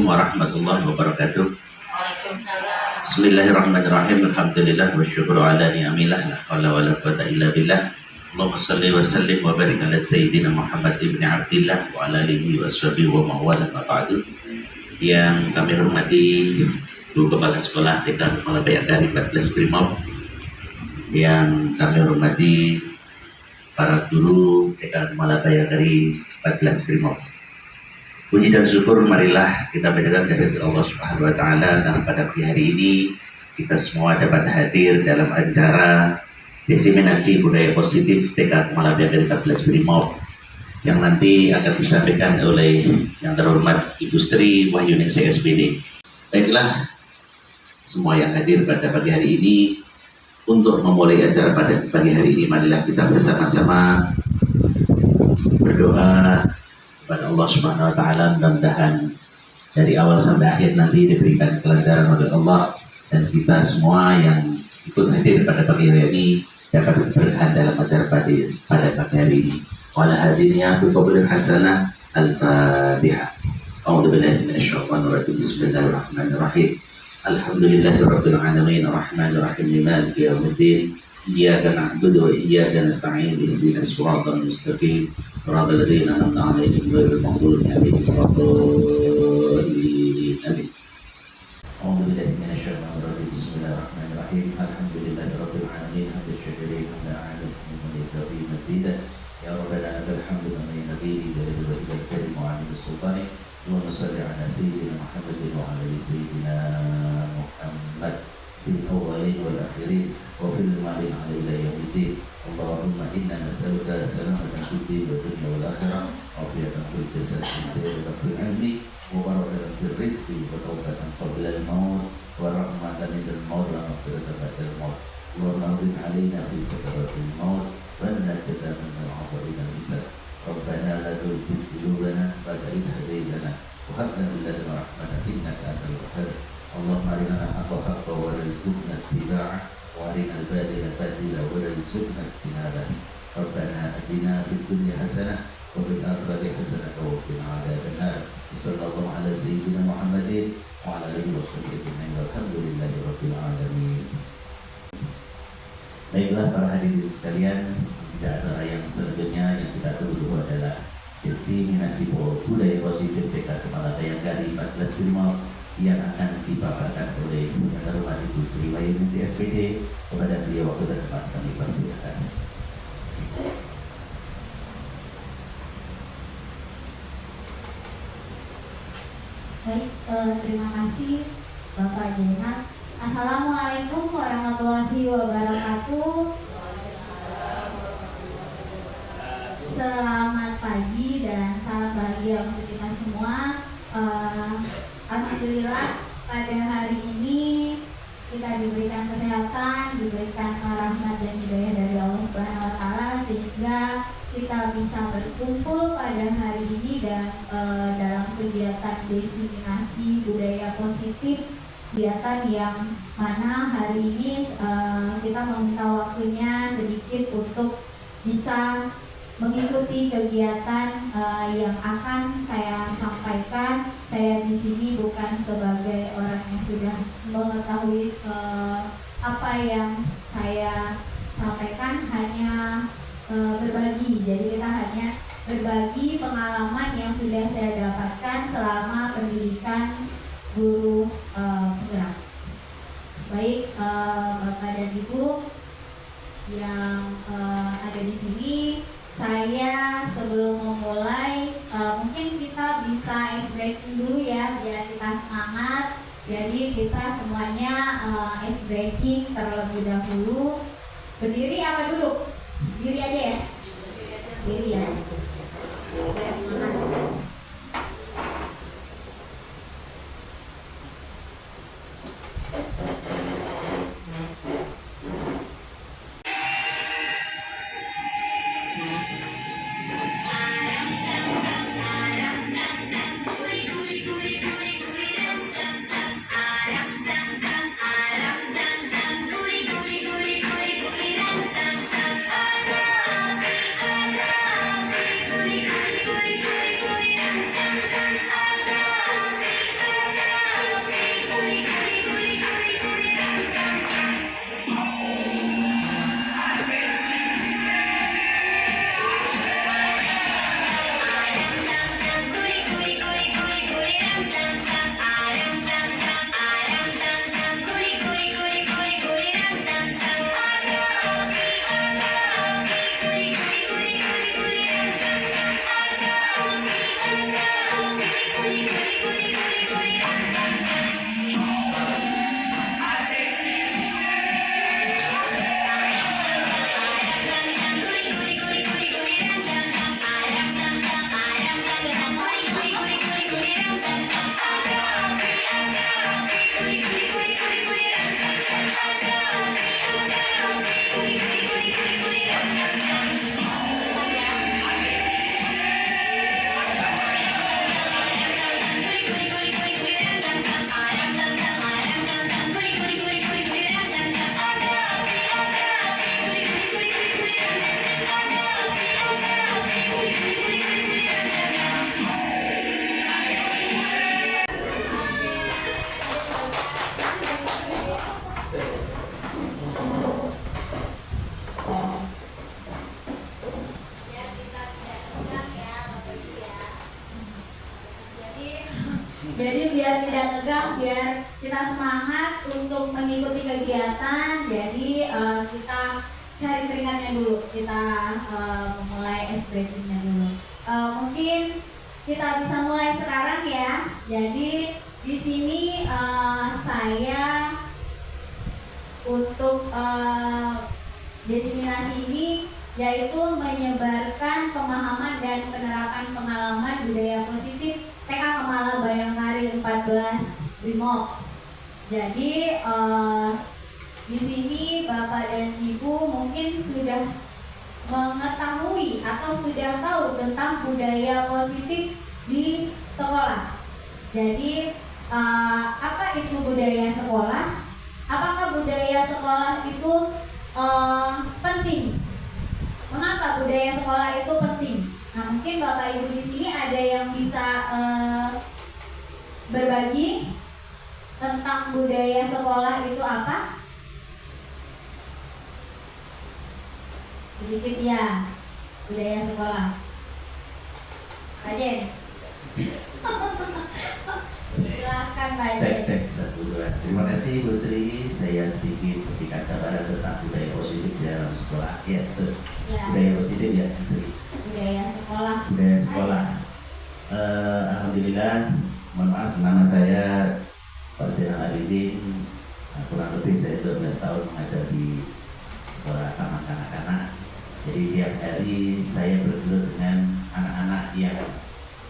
Assalamualaikum warahmatullahi wabarakatuh. Bismillahirrahmanirrahim. Alhamdulillah wa syukru ala ni'amillah. La hawla wa la quwwata illa billah. Allahumma salli wa sallim wa barik ala sayyidina Muhammad ibn Abdillah wa ala alihi wa sahbihi wa mawala ma ba'du. Yang kami hormati Guru Kepala Sekolah TK Kepala Bayangkari 14 Brimob, yang kami hormati para guru TK Kepala Bayangkari 14 Brimob. Puji dan syukur marilah kita panjatkan kehadirat Allah Subhanahu wa taala, dan pada pagi hari ini kita semua dapat hadir dalam acara diseminasi budaya positif TK Kepala Bayangkari 14 Brimob yang nanti akan disampaikan oleh yang terhormat Ibu Sri Wahyuningsih SPD. Baiklah, semua yang hadir pada pagi hari ini, untuk memulai acara pada pagi hari ini, marilah kita bersama-sama berdoa kepada Allah Subhanahu wa taala, mudah-mudahan dari awal sampai akhir nanti diberikan kelancaran oleh Allah, dan kita semua yang ikut hadir pada pagi hari ini dapat berkah dalam acara pada pagi hari ini. Wala hadirnya biqaulin hasanah. Al-Fatihah. A'udzubillahi minasyaitonir rajim. Bismillahirrahmanirrahim. Alhamdulillahirabbil alamin, arrahmanir rahim, maliki yaumiddin. Iyyaka na'budu wa iyyaka nasta'in. Ihdinas siratal mustaqim. Shiratal ladzina an'amta 'alaihim ghairil maghdubi 'alaihim waladdallin. Amin. A'udzubillahi minasyaitonir rajim. Bismillahirrahmanirrahim. Alhamdulillahirabbil alamin. Hamdan syakirin hamdan 'aliyan hamdan yaqdi mazidan. Ya Rabbana lakal hamdu kama yanbaghi li jalali karim wa 'azimi sultanik. Allahumma shalli 'ala sayyidina Muhammadin wa 'ala ali sayyidina Muhammad fil awwalin wal akhirin wa fil ma'alin 'ala ila yaumiddin. Allahumma inna nas'aluka salamatan fid din wa dunya wal akhirah, afiyatan fil jasad wa fil ilmi, wa barakatan fil rizqi, wa tawbatan qabla al-maut, wa rahmatan minal maut, wa maghfiratan ba'da al-maut. Allahumma hdina 'alaina fi sakaratil maut wa najjina minal 'adhabil hisab. Rabbana la tuzigh qulubana ba'da idh hadaytana wa hab lana min ladunka rahmatan innaka antal wahhab. Allahumma arina al-haqqa haqqan warzuqna ittiba'ah wa arina al-batila batilan warzuqna ijtinabah. Rabbana atina fid dunya hasanah wa fil akhirati hasanah wa qina adzaban nar. Sallallahu ala sayyidina Muhammadin wa ala alihi wa sahbihi ajma'in. Walhamdulillahi rabbil alamin. Baiklah para hadirin sekalian, acara yang selanjutnya yang kita tunggu adalah diseminasi budaya positif TK Kepala Bayangkari 14 Brimob yang akan dipaparkan oleh yang terhormat Ibu Sri Wahyuningsih SPD. Kepada beliau waktu dan tempat kami persilakan. Baik, terima kasih Bapak Jenat. Assalamualaikum warahmatullahi wabarakatuh. Selamat pagi dan salam bahagia untuk kita semua. Alhamdulillah pada hari ini kita diberikan kesehatan, diberikan rahmat dan hidayah dari Allah Subhanahu wa taala, sehingga kita bisa berkumpul pada hari ini dan dalam kegiatan diseminasi budaya positif, kegiatan yang mana hari ini kita meminta waktunya sedikit untuk bisa mengikuti kegiatan yang akan saya sampaikan. Saya di sini bukan sebagai orang yang sudah mengetahui apa yang saya sampaikan, hanya berbagi. Jadi kita hanya berbagi pengalaman yang sudah saya dapatkan selama pendidikan guru penggerak. Baik, Bapak dan Ibu yang ada di sini, saya sebelum memulai mungkin kita bisa ice breaking dulu ya, biar kita semangat. Jadi kita semuanya ice breaking terlebih dahulu. Berdiri apa duduk? Berdiri aja ya. Berdiri ya. Biar semangat. biar kita semangat untuk mengikuti kegiatan. Jadi kita cari keringatnya dulu, kita mulai stretchingnya dulu. Mungkin kita bisa mulai sekarang ya. Jadi di sini saya untuk diseminasi ini yaitu menyebarkan pemahaman dan penerapan pengalaman budaya positif TK Kemala Bayangkari 14 Brimob. Jadi di sini Bapak dan Ibu mungkin sudah mengetahui atau sudah tahu tentang budaya positif di sekolah. Jadi apa itu budaya sekolah? Apakah budaya sekolah itu penting? Mengapa budaya sekolah itu penting? Nah, mungkin Bapak Ibu di sini ada yang bisa berbagi tentang budaya sekolah itu apa? Sedikit ya, budaya sekolah. Rajen. Silakan Pak Rajen. Cek 1, 2. Terima kasih Bu Sri. Saya sedikit berkata pada tentang budaya positif di dalam sekolah. Ya, betul. Ya. Budaya positif ya, Bu Sri. Budaya sekolah. Budaya sekolah. Alhamdulillah. Mohon maaf, nama saya Pak Zainal Abidin. Kurang lebih saya 12 tahun mengajar di sekolah taman kanak-kanak. Jadi tiap hari saya bergelut dengan anak-anak yang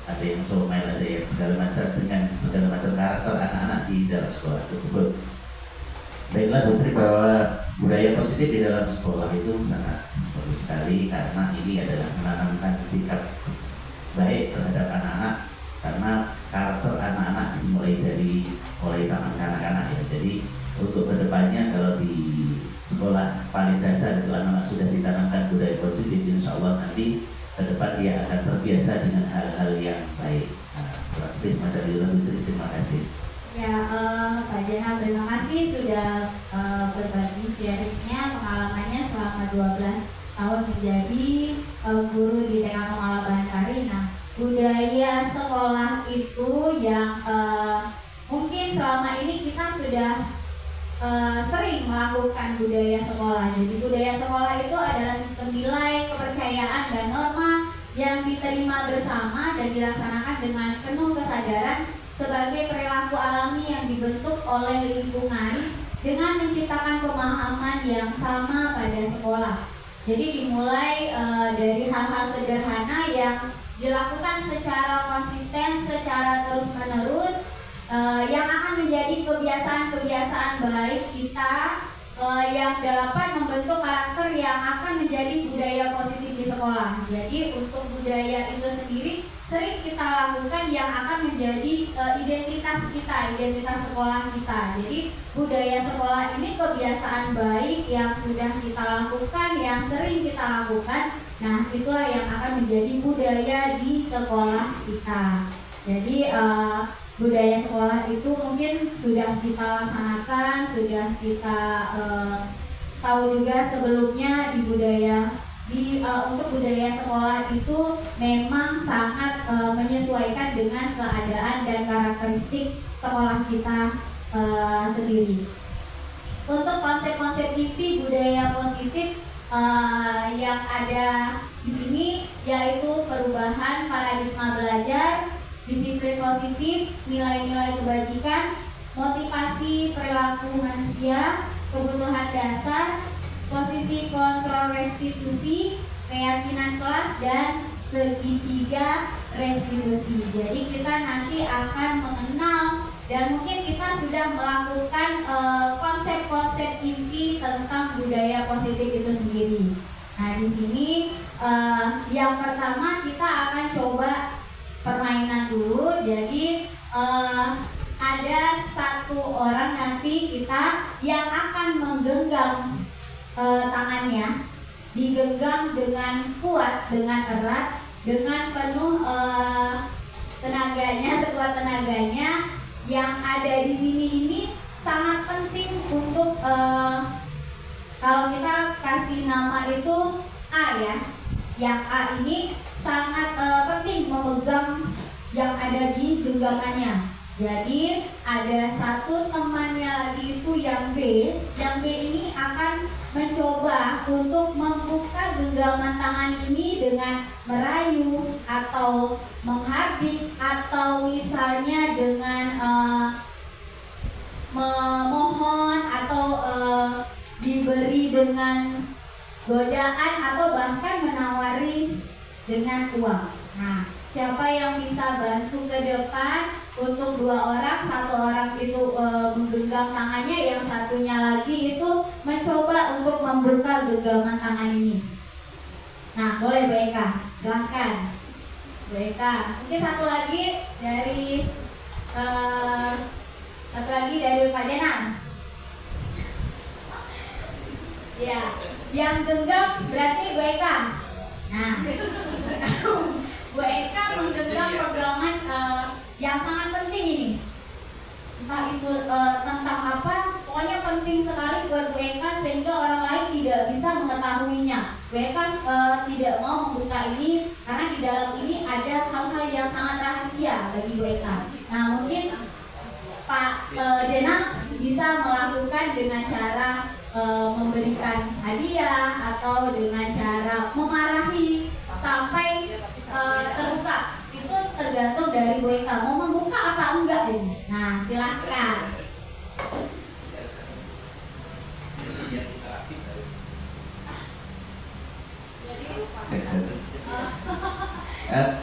ada yang somel, ada yang segala macam dengan segala macam karakter anak-anak di dalam sekolah tersebut. Baiklah Bu Sri, bahwa budaya positif di dalam sekolah itu sangat bagus sekali karena ini adalah menanamkan sikap baik terhadap anak-anak, karena karakter anak-anak dimulai dari taman kanak-kanak ya. Jadi untuk kedepannya kalau di sekolah paling dasar itu anak-anak sudah ditanamkan budaya positif, insya Allah nanti ke depan dia akan terbiasa dengan hal-hal yang baik. Terima kasih. Ya, Pak Zainal, terima kasih sudah berbagi sharingnya, pengalamannya selama 12 tahun menjadi guru di TK Kemala Bayangkari. Nah, budaya sekolah itu yang mungkin selama ini kita sudah sering melakukan budaya sekolah. Jadi budaya sekolah itu adalah sistem nilai, kepercayaan, dan norma yang diterima bersama dan dilaksanakan dengan penuh kesadaran sebagai perilaku alami yang dibentuk oleh lingkungan dengan menciptakan pemahaman yang sama pada sekolah. Jadi dimulai dari hal-hal sederhana yang dilakukan secara konsisten, secara terus-menerus, yang akan menjadi kebiasaan-kebiasaan baik kita yang dapat membentuk karakter yang akan menjadi budaya positif di sekolah. Jadi untuk budaya itu sendiri sering kita lakukan yang akan menjadi identitas kita, identitas sekolah kita. Jadi budaya sekolah ini kebiasaan baik yang sudah kita lakukan, yang sering kita lakukan. Nah, itulah yang akan menjadi budaya di sekolah kita. Jadi budaya sekolah itu mungkin sudah kita laksanakan, sudah kita tahu juga sebelumnya untuk budaya sekolah itu memang sangat menyesuaikan dengan keadaan dan karakteristik sekolah kita sendiri. Untuk konsep-konsep TV budaya positif yang ada di sini yaitu perubahan paradigma belajar, disiplin positif, nilai-nilai kebajikan, motivasi perilaku manusia, kebutuhan dasar, posisi kontrol restitusi, keyakinan kelas, dan segitiga restitusi. Jadi kita nanti akan mengenal dan mungkin kita sudah melakukan konsep-konsep inti tentang budaya positif itu sendiri. Nah, di sini yang pertama kita akan coba permainan dulu. Jadi ada satu orang nanti kita yang akan menggenggam tangannya, digenggam dengan kuat, dengan erat, dengan penuh tenaganya, sekuat tenaganya. Yang ada di sini ini sangat penting untuk kalau kita kasih nama itu A ya. Yang A ini sangat penting memegang yang ada di genggamannya. Jadi ada satu temannya lagi itu yang B. Yang B ini akan mencoba untuk membuka genggaman tangan ini dengan merayu atau menghardik atau misalnya dengan memohon atau diberi dengan godaan atau bahkan menawari dengan uang. Nah, siapa yang bisa bantu ke depan untuk 2 orang, 1 orang itu menggenggam tangannya, yang satunya lagi itu mencoba untuk membuka genggaman tangan ini. Nah, boleh Bu Eka, silahkan Bu Eka. Mungkin satu lagi dari Pak Jenan. Ya, yang genggam berarti Bu Eka. Nah, Bu Eka menggenggam pegangan yang sangat penting ini. Entah itu tentang apa, pokoknya penting sekali buat Bu Eka sehingga orang lain tidak bisa mengetahuinya. Bu Eka tidak mau membuka ini karena di dalam ini ada hal-hal yang sangat rahasia bagi Bu Eka. Nah, mungkin Pak Jena bisa melakukan dengan cara memberikan hadiah atau dengan cara memarahi sampai terbuka. Itu tergantung dari Bu Eka mau membuka apa enggak ini. Nah, silahkan.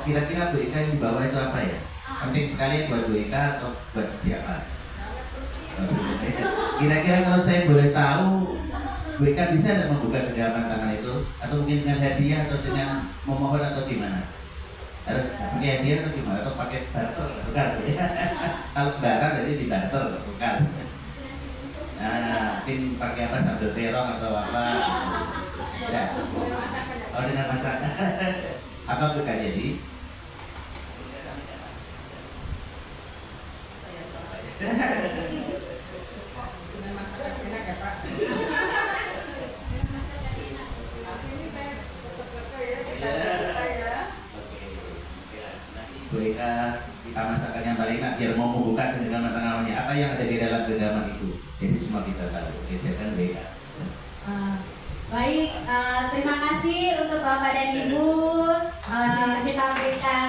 Kira-kira Bu Eka yang di bawah itu apa ya? Penting sekali buat Bu Eka atau buat siapa? Kira-kira kalau saya boleh tahu, Bu Eka bisa tidak membuka genggaman tangan itu? Atau mungkin dengan hadiah atau dengan memohon atau gimana? Harus pakai hadiah atau gimana? Atau pakai barter? Bukan ya? Kalau barang jadi di barter, bukan? Nah, mungkin pakai apa? Sambal terong atau apa? Ya. Oh, dengan masakan. Apa bukan jadi? Bu Eka, kita masakan yang paling enak biar mau membuka genggaman tangannya. Apa yang ada di dalam genggaman itu? Jadi semua kita tahu. Oke, silakan Bu Eka. Baik, terima kasih untuk Bapak dan Ibu. Kita berikan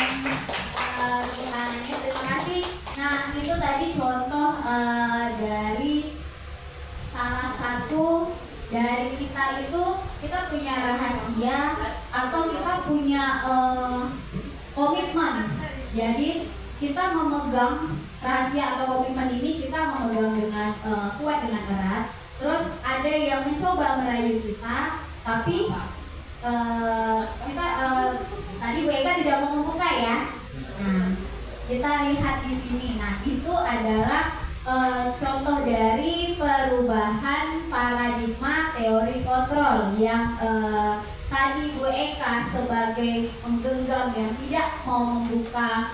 tepuk tangannya. Terima kasih. Nah, itu tadi contoh dari salah satu dari kita itu, kita punya rahasia atau kita punya komitmen. Jadi kita memegang rahasia atau komitmen ini, kita memegang dengan kuat, dengan erat. Terus ada yang mencoba merayu kita, tapi kita tadi Bu Eka tidak mau membuka ya. Nah, kita lihat di sini. Nah, itu adalah contoh dari perubahan paradigma teori kontrol yang tadi Bu Eka sebagai penggenggam yang tidak mau membuka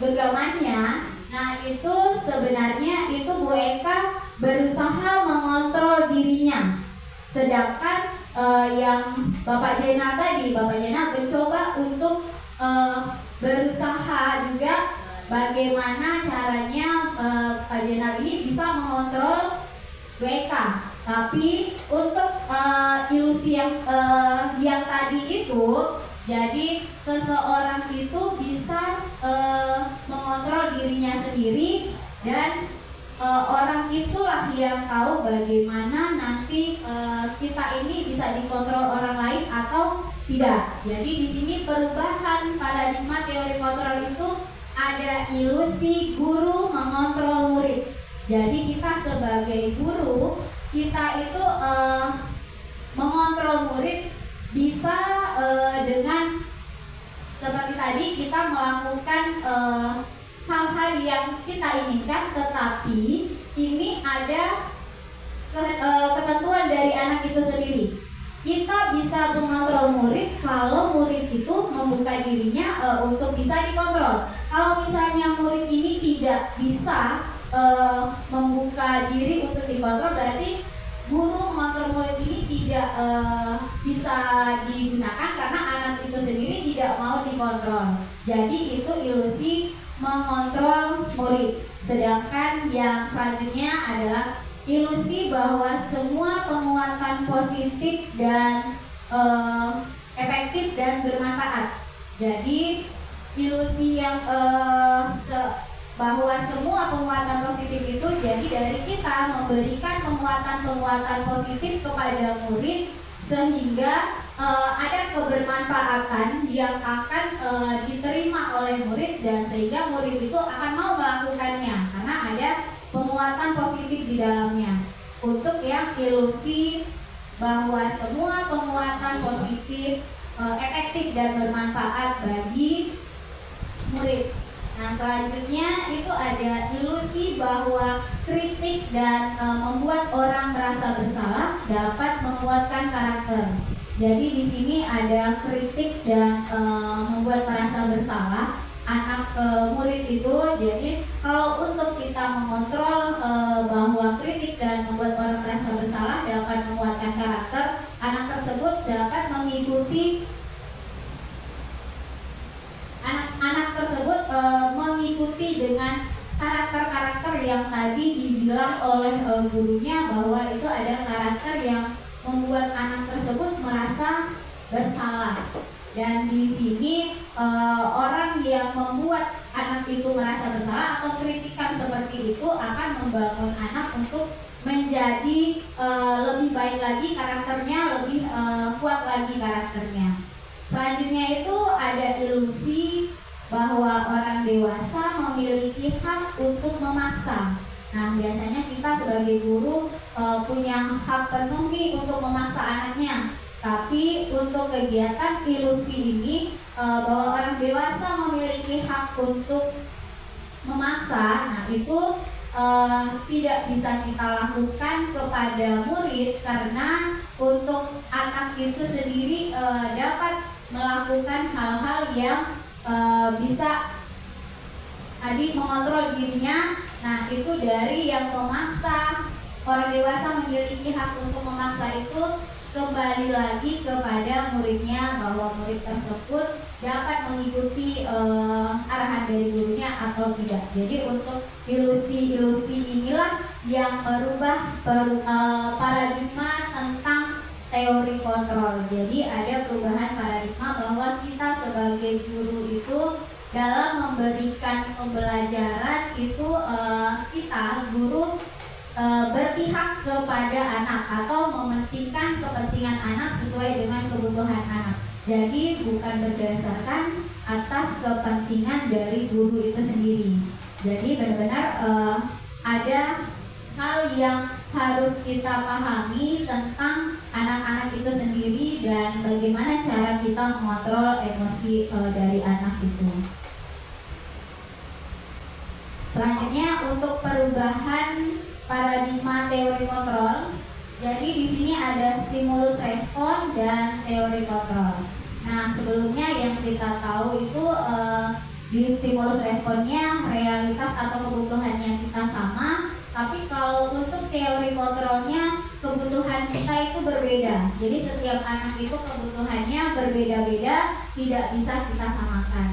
genggamannya. Nah, itu sebenarnya itu Bu Eka berusaha mengontrol dirinya. Sedangkan yang Bapak Jenal tadi, Bapak Jenal mencoba untuk berusaha juga bagaimana caranya Pak Jenal ini bisa mengontrol Bu Eka. Tapi untuk ilusi yang tadi itu, jadi seseorang itu bisa mengontrol dirinya sendiri, dan orang itulah yang tahu bagaimana nanti kita ini bisa dikontrol orang lain atau tidak. Jadi di sini perubahan paradigma teori kontrol itu ada ilusi guru mengontrol murid. Jadi kita sebagai guru, kita itu mengontrol murid bisa dengan seperti tadi kita melakukan hal-hal yang kita inginkan, tetapi ini ada ketentuan dari anak itu sendiri. Kita bisa mengontrol murid kalau murid itu membuka dirinya untuk bisa dikontrol. Kalau misalnya murid ini tidak bisa membuka diri untuk dikontrol, berarti guru mengontrol murid ini tidak bisa digunakan karena anak itu sendiri tidak mau dikontrol. Jadi itu ilusi mengontrol murid. Sedangkan yang selanjutnya adalah ilusi bahwa semua penguatan positif dan efektif dan bermanfaat. Jadi ilusi yang bahwa semua penguatan positif itu jadi dari kita memberikan penguatan positif kepada murid sehingga ada kebermanfaatan yang akan diterima oleh murid dan sehingga murid itu akan mau melakukannya karena ada penguatan positif di dalamnya. Untuk yang ilusi bahwa semua penguatan positif efektif dan bermanfaat bagi murid. Nah, selanjutnya itu ada ilusi bahwa kritik dan membuat orang merasa bersalah dapat menguatkan karakter. Jadi di sini ada kritik dan membuat merasa bersalah anak murid itu. Jadi kalau untuk kita mengontrol bahwa kritik dan membuat orang merasa bersalah dapat menguatkan karakter, anak tersebut dapat mengikuti anak tersebut mengikuti dengan karakter-karakter yang tadi dibilang oleh gurunya bahwa itu ada karakter yang membuat anak tersebut merasa bersalah. Dan di sini orang yang membuat anak itu merasa bersalah atau kritikan seperti itu akan membangun anak untuk menjadi lebih baik lagi karakternya, lebih kuat lagi karakternya. Selanjutnya itu ada ilusi bahwa orang dewasa memiliki hak untuk memaksa. Nah, biasanya kita sebagai guru punya hak penuh nih untuk memaksa anaknya. Tapi untuk kegiatan ilusi ini bahwa orang dewasa memiliki hak untuk memaksa, nah itu tidak bisa kita lakukan kepada murid karena untuk anak itu sendiri dapat melakukan hal-hal yang bisa tadi mengontrol dirinya. Nah, itu dari yang memaksa. Orang dewasa memiliki hak untuk memaksa itu kembali lagi kepada muridnya bahwa murid tersebut dapat mengikuti arahan dari gurunya atau tidak. Jadi untuk ilusi-ilusi inilah yang merubah paradigma tentang teori kontrol. Jadi ada perubahan paradigma bahwa kita sebagai guru itu dalam memberikan pembelajaran itu kita guru berpihak kepada anak atau mementingkan kepentingan anak sesuai dengan kebutuhan anak. Jadi bukan berdasarkan atas kepentingan dari guru itu sendiri. Jadi benar-benar ada hal yang harus kita pahami tentang anak-anak itu sendiri dan bagaimana cara kita mengontrol emosi dari anak itu. Selanjutnya untuk perubahan paradigma teori kontrol. Jadi di sini ada stimulus respon dan teori kontrol. Nah, sebelumnya yang kita tahu itu di stimulus responnya realitas atau kebutuhannya kita sama, tapi kalau untuk teori kontrolnya kebutuhan kita itu berbeda. Jadi setiap anak itu kebutuhannya berbeda-beda, tidak bisa kita samakan.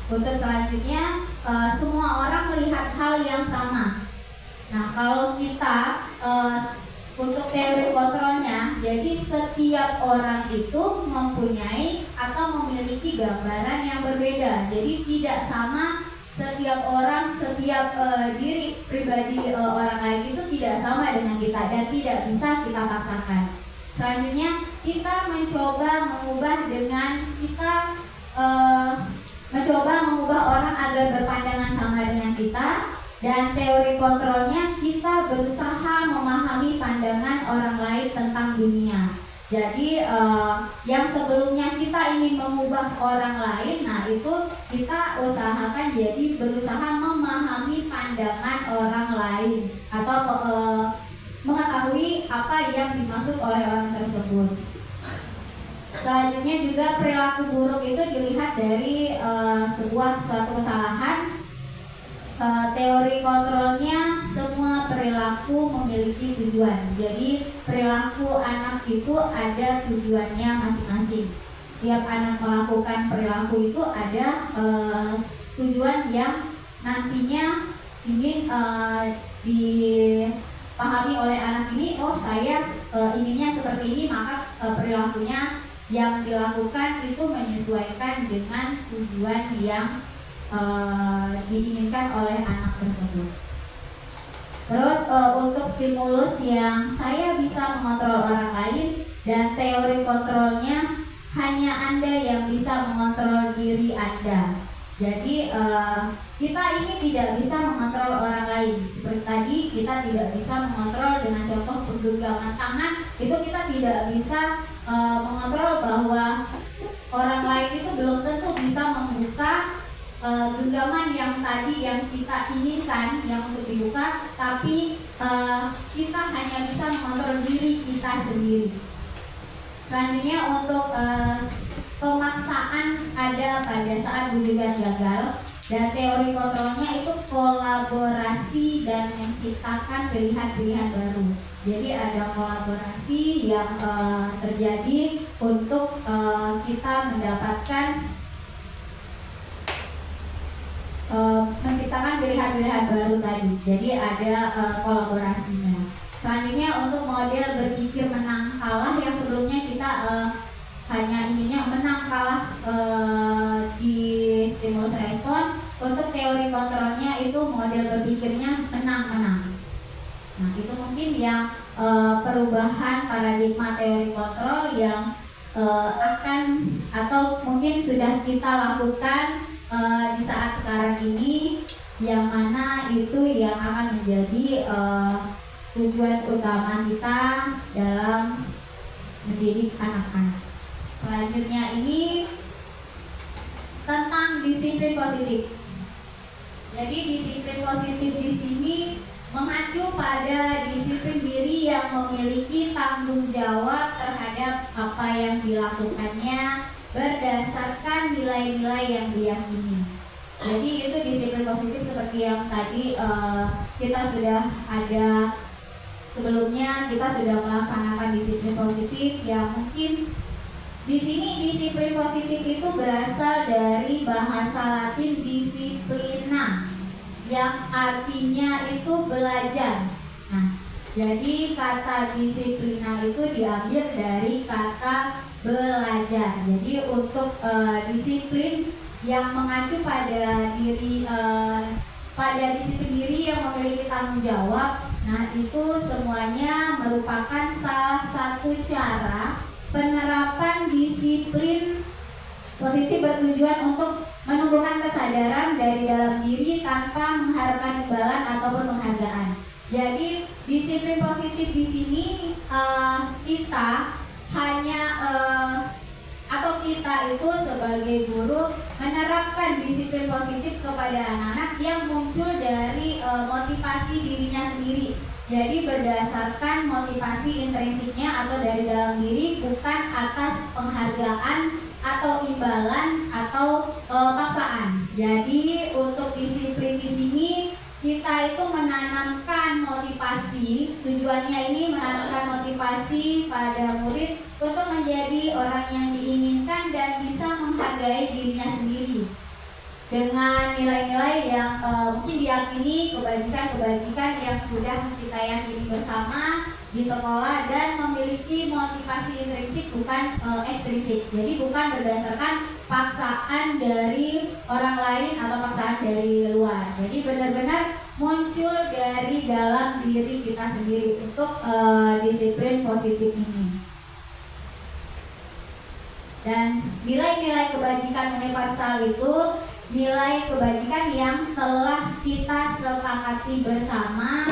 Untuk selanjutnya semua orang melihat hal yang sama. Nah, kalau kita untuk teori kontrolnya, jadi setiap orang itu mempunyai atau memiliki gambaran yang berbeda. Jadi tidak sama setiap orang, setiap diri pribadi orang lain itu tidak sama dengan kita dan tidak bisa kita paksakan. Selanjutnya kita mencoba mengubah dengan kita mencoba mengubah orang agar berpandangan sama dengan kita. Dan teori kontrolnya kita berusaha memahami pandangan orang lain tentang dunia. Jadi yang sebelumnya kita ingin mengubah orang lain, nah itu kita usahakan jadi berusaha memahami pandangan orang lain atau mengetahui apa yang dimaksud oleh orang tersebut. Selanjutnya juga perilaku buruk itu dilihat dari suatu kesalahan. Teori kontrolnya semua perilaku memiliki tujuan. Jadi perilaku anak itu ada tujuannya masing-masing. Setiap anak melakukan perilaku itu ada tujuan yang nantinya ingin dipahami oleh anak ini. Oh, saya inginnya seperti ini, maka perilakunya yang dilakukan itu menyesuaikan dengan tujuan yang diinginkan oleh anak tersebut. Terus untuk stimulus yang saya bisa mengontrol orang lain dan teori kontrolnya, hanya Anda yang bisa mengontrol diri Anda. Jadi kita ini tidak bisa mengontrol orang lain. Seperti tadi, kita tidak bisa mengontrol dengan contoh penggenggaman tangan, itu kita tidak bisa mengontrol bahwa orang lain itu belum tentu bisa membuka genggaman yang tadi yang kita inginkan yang untuk dibuka, tapi kita hanya bisa mengontrol diri kita sendiri. Selanjutnya untuk pemaksaan ada pada saat bujukan gagal, dan teori kontrolnya itu kolaborasi dan menciptakan pilihan-pilihan baru. Jadi ada kolaborasi yang terjadi untuk kita mendapatkan menciptakan pilihan-pilihan baru tadi. Jadi ada kolaborasinya. Selanjutnya untuk model berpikir menang kalah, yang sebelumnya kita hanya inginnya menang kalah di stimulus respon. Untuk teori kontrolnya itu model berpikirnya menang-menang. Nah, itu mungkin yang perubahan paradigma teori kontrol yang akan atau mungkin sudah kita lakukan di saat sekarang ini, yang mana itu yang akan menjadi tujuan utama kita dalam mendidik anak-anak. Selanjutnya ini tentang disiplin positif. Jadi disiplin positif di sini mengacu pada disiplin diri yang memiliki tanggung jawab terhadap apa yang dilakukannya berdasarkan nilai-nilai yang diyakini. Jadi itu disiplin positif seperti yang tadi kita sudah ada sebelumnya, kita sudah melaksanakan disiplin positif yang mungkin di sini disiplin positif itu berasal dari bahasa Latin disiplina, yang artinya itu belajar. Nah, jadi kata disiplina itu diambil dari kata belajar. Jadi untuk disiplin yang mengacu pada diri pada disiplin diri yang memiliki tanggung jawab, nah itu semuanya merupakan salah satu cara penerapan disiplin positif bertujuan untuk menumbuhkan kesadaran dari dalam diri tanpa mengharapkan imbalan ataupun penghargaan. Jadi disiplin positif di sini kita hanya atau kita itu sebagai guru menerapkan disiplin positif kepada anak-anak yang muncul dari motivasi dirinya sendiri. Jadi berdasarkan motivasi intrinsiknya atau dari dalam diri, bukan atas penghargaan atau imbalan atau paksaan. Jadi untuk disiplin di sini kita itu menanamkan motivasi, tujuannya ini menanamkan motivasi pada murid untuk menjadi orang yang diinginkan dan bisa menghargai dirinya sendiri dengan nilai-nilai yang mungkin diyakini, kebajikan-kebajikan yang sudah kita yakini bersama di sekolah, dan memiliki motivasi intrinsik bukan ekstrinsik. Jadi bukan berdasarkan paksaan dari orang lain atau paksaan dari luar. Jadi benar-benar muncul dari dalam diri kita sendiri untuk disiplin positif ini. Dan nilai-nilai kebajikan universal itu nilai kebajikan yang telah kita sepakati bersama,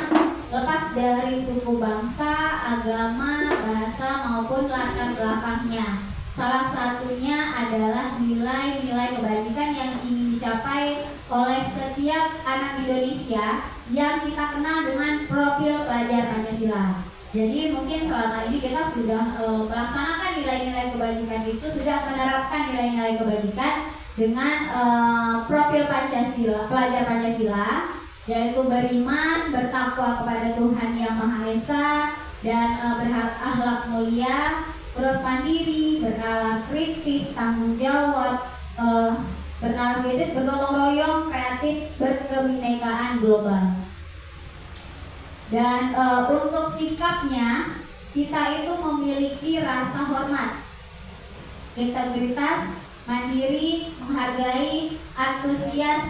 lepas dari suku bangsa, agama, bahasa maupun latar belakangnya. Salah satunya adalah nilai-nilai kebajikan yang ingin dicapai oleh setiap anak Indonesia yang kita kenal dengan profil pelajar Pancasila. Jadi mungkin selama ini kita sudah melaksanakan nilai-nilai kebajikan itu, sudah menerapkan nilai-nilai kebajikan dengan profil Pancasila, pelajar Pancasila, yaitu beriman, bertakwa kepada Tuhan Yang Maha Esa, dan berakhlak mulia, terus mandiri, bernalar kritis, tanggung jawab, bernargetis, bergotong royong, kreatif, berkebinekaan global. Dan untuk sikapnya, kita itu memiliki rasa hormat, integritas, mandiri, menghargai, antusias,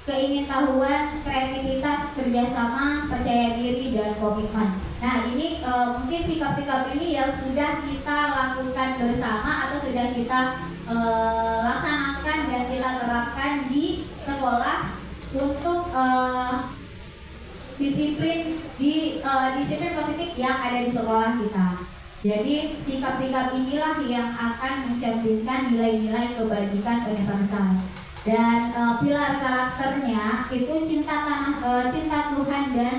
keingintahuan, kreativitas, kerjasama, percaya diri, dan komitmen. Nah, ini mungkin sikap-sikap ini yang sudah kita lakukan bersama atau sudah kita laksanakan dan kita terapkan di sekolah untuk disiplin positif yang ada di sekolah kita. Jadi sikap-sikap inilah yang akan mencerminkan nilai-nilai kebajikan universal. Dan pilar karakternya itu cinta Tuhan dan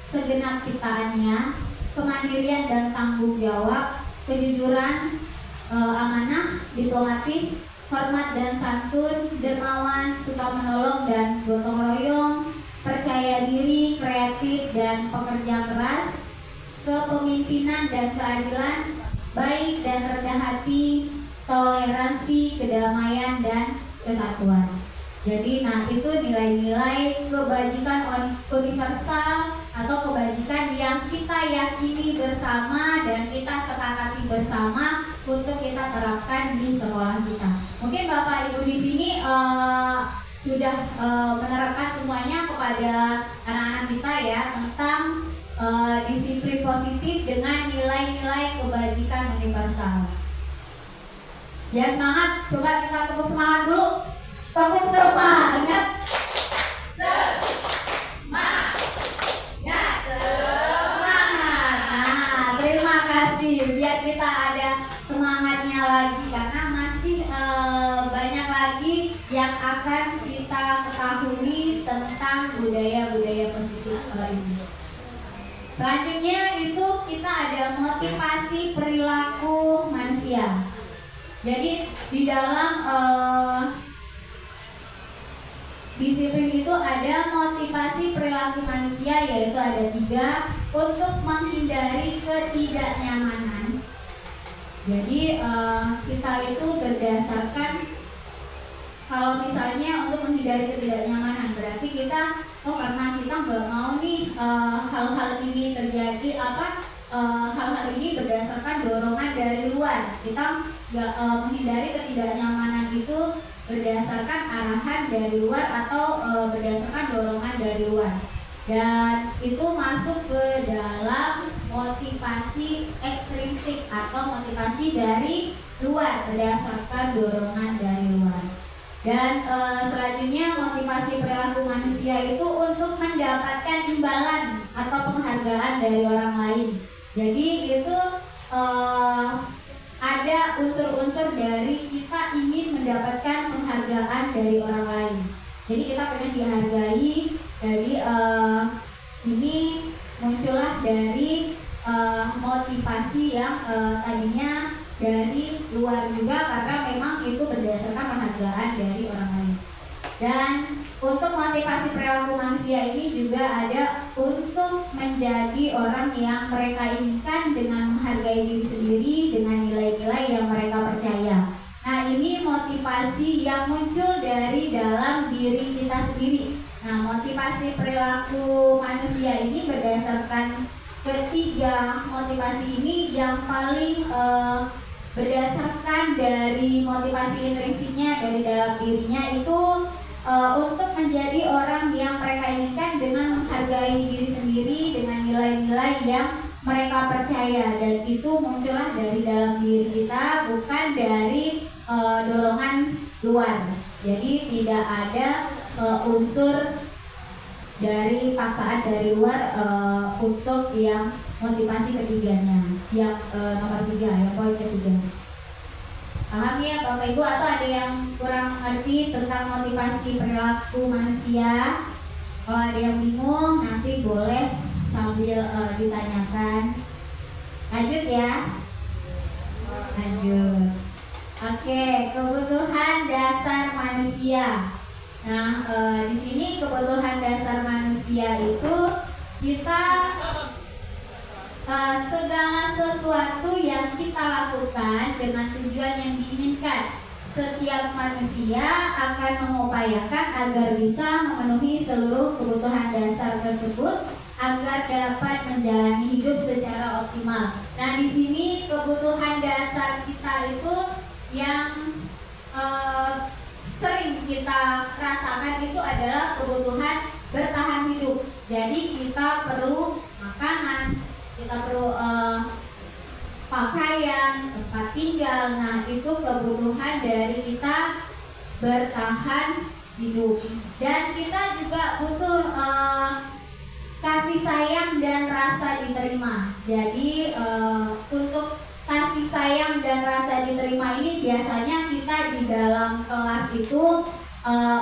segenap ciptaannya, kemandirian dan tanggung jawab, kejujuran, amanah, diplomatis, hormat dan santun, dermawan, suka menolong dan gotong royong, percaya diri, kreatif dan pekerja keras, kepemimpinan dan keadilan, baik dan rendah hati, toleransi, kedamaian dan kesatuan. Jadi itu nilai-nilai kebajikan universal atau kebajikan yang kita yakini bersama dan kita sepakati bersama untuk kita terapkan di sekolah kita. Mungkin Bapak Ibu di sini sudah menerapkan semuanya kepada anak-anak kita ya tentang disiplin positif dengan nilai-nilai kebajikan universal. Ya semangat, coba kita tepuk semangat dulu. Tepuk semangat. Semangat. Nah, terima kasih. Biar kita ada semangatnya lagi karena masih banyak lagi yang akan kita ketahui tentang budaya-budaya positif ini. Selanjutnya itu kita ada motivasi perilaku manusia. Jadi di dalam disiplin itu ada motivasi perilaku manusia, yaitu ada 3 untuk menghindari ketidaknyamanan. Jadi kita itu berdasarkan kalau misalnya untuk menghindari ketidaknyamanan berarti kita karena kita nggak mau nih hal-hal ini terjadi hal-hal ini berdasarkan dorongan dari luar. Kita menghindari ketidaknyamanan itu berdasarkan arahan dari luar atau berdasarkan dorongan dari luar. Dan itu masuk ke dalam motivasi ekstrinsik atau motivasi dari luar berdasarkan dorongan dari luar. Dan selanjutnya motivasi perilaku manusia itu untuk mendapatkan imbalan atau penghargaan dari orang lain. Jadi itu ada unsur-unsur dari kita ingin mendapatkan penghargaan dari orang lain. Jadi kita pengen dihargai. Jadi ini muncullah dari motivasi yang tadinya dari luar juga karena memang itu berdasarkan penghargaan dari orang lain. Dan untuk motivasi perilaku manusia ini juga ada untuk menjadi orang yang mereka inginkan dengan menghargai diri sendiri dengan nilai-nilai yang mereka percaya. Nah ini motivasi yang muncul dari dalam diri kita sendiri. Nah motivasi perilaku manusia ini berdasarkan ketiga motivasi ini yang paling berdasarkan dari motivasi intrinsiknya dari dalam dirinya itu untuk menjadi orang yang mereka inginkan dengan menghargai diri sendiri dengan nilai-nilai yang mereka percaya, dan itu muncullah dari dalam diri kita bukan dari dorongan luar. Jadi tidak ada unsur dari paksaan dari luar untuk yang motivasi ketiganya, yang nomor 3, yang poin ketiga. Paham ya Bapak Ibu, atau ada yang kurang mengerti tentang motivasi perilaku manusia? Kalau ada yang bingung nanti boleh sambil ditanyakan. Lanjut ya. Lanjut. Oke, kebutuhan dasar manusia. Nah, di sini kebutuhan dasar manusia itu kita segala sesuatu yang kita lakukan dengan tujuan yang diinginkan setiap manusia akan mengupayakan agar bisa memenuhi seluruh kebutuhan dasar tersebut agar dapat menjalani hidup secara optimal. Nah, di sini kebutuhan dasar kita itu yang sering kita rasakan itu adalah kebutuhan bertahan hidup. Jadi kita perlu makanan, kita perlu pakaian, tempat tinggal. Nah, itu kebutuhan dari kita bertahan hidup. Dan kita juga butuh kasih sayang dan rasa diterima. Jadi untuk kasih sayang dan rasa diterima ini biasanya kita di dalam kelas itu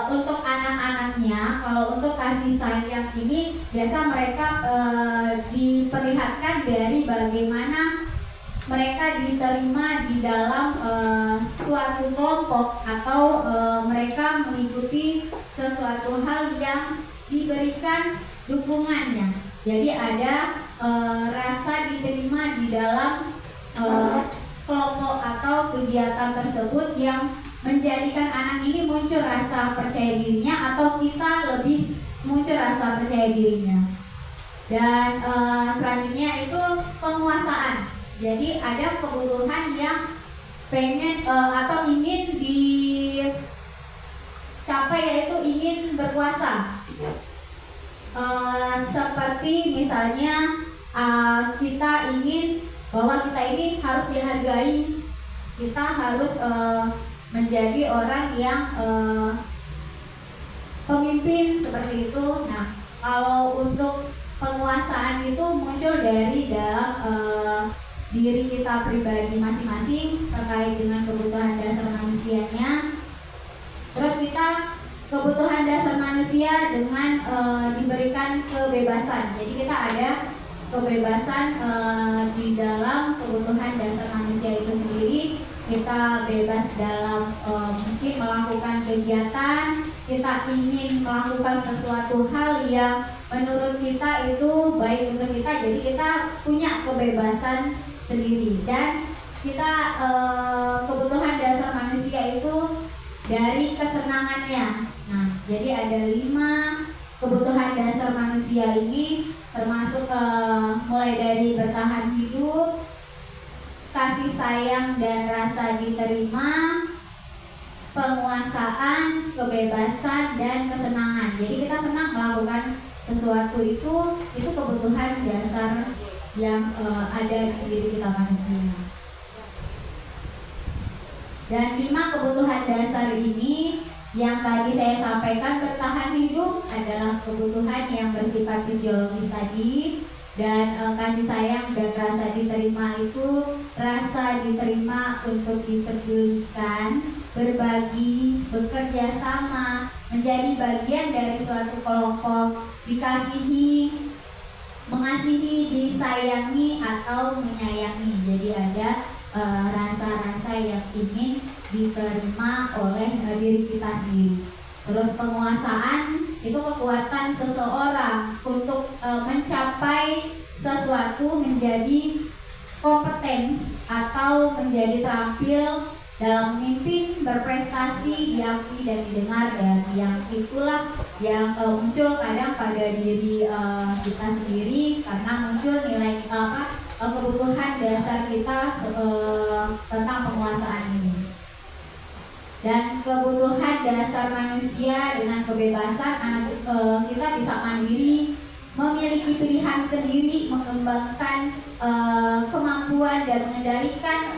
untuk anak-anaknya, kalau untuk kasih sayang ini biasa mereka diperlihatkan dari bagaimana mereka diterima di dalam suatu kelompok atau mereka mengikuti sesuatu hal yang diberikan dukungannya. Jadi ada rasa diterima di dalam kelompok atau kegiatan tersebut yang menjadikan anak ini muncul rasa percaya dirinya atau kita lebih muncul rasa percaya dirinya. Dan selanjutnya itu penguasaan. Jadi ada kebutuhan yang pengen atau ingin dicapai, yaitu ingin berkuasa. Seperti misalnya kita ingin bahwa kita ini harus dihargai, kita harus menjadi orang yang pemimpin seperti itu. Nah, kalau untuk penguasaan itu muncul dari dalam diri kita pribadi masing-masing terkait dengan kebutuhan dasar manusianya. Terus kita kebutuhan dasar manusia dengan diberikan kebebasan. Jadi kita ada kebebasan di dalam kebutuhan dasar manusia itu sendiri. Kita bebas dalam mungkin melakukan kegiatan, kita ingin melakukan sesuatu hal yang menurut kita itu baik untuk kita. Jadi kita punya kebebasan sendiri. Dan kita kebutuhan dasar manusia itu dari kesenangannya. Nah, jadi ada 5 kebutuhan dasar manusia ini, termasuk mulai dari bertahan hidup, kasih sayang dan rasa diterima, penguasaan, kebebasan, dan kesenangan. Jadi kita senang melakukan sesuatu itu kebutuhan dasar yang ada di diri kita manusia. Dan 5 kebutuhan dasar ini yang tadi saya sampaikan, bertahan hidup adalah kebutuhan yang bersifat fisiologis tadi. Dan kasih sayang dan rasa diterima itu rasa diterima untuk dipedulikan, berbagi, bekerja sama, menjadi bagian dari suatu kelompok, dikasihi, mengasihi, disayangi, atau menyayangi. Jadi ada rasa-rasa yang ingin diterima oleh diri kita sendiri. Terus penguasaan itu kekuatan seseorang untuk mencapai sesuatu, menjadi kompeten atau menjadi terampil dalam memimpin, berprestasi, diakui dan didengar. Dan yang itulah yang muncul kadang pada diri kita sendiri karena muncul nilai kebutuhan dasar kita tentang penguasaan ini. Dan kebutuhan dasar manusia dengan kebebasan, kita bisa mandiri, memiliki pilihan sendiri, mengembangkan kemampuan dan mengendalikan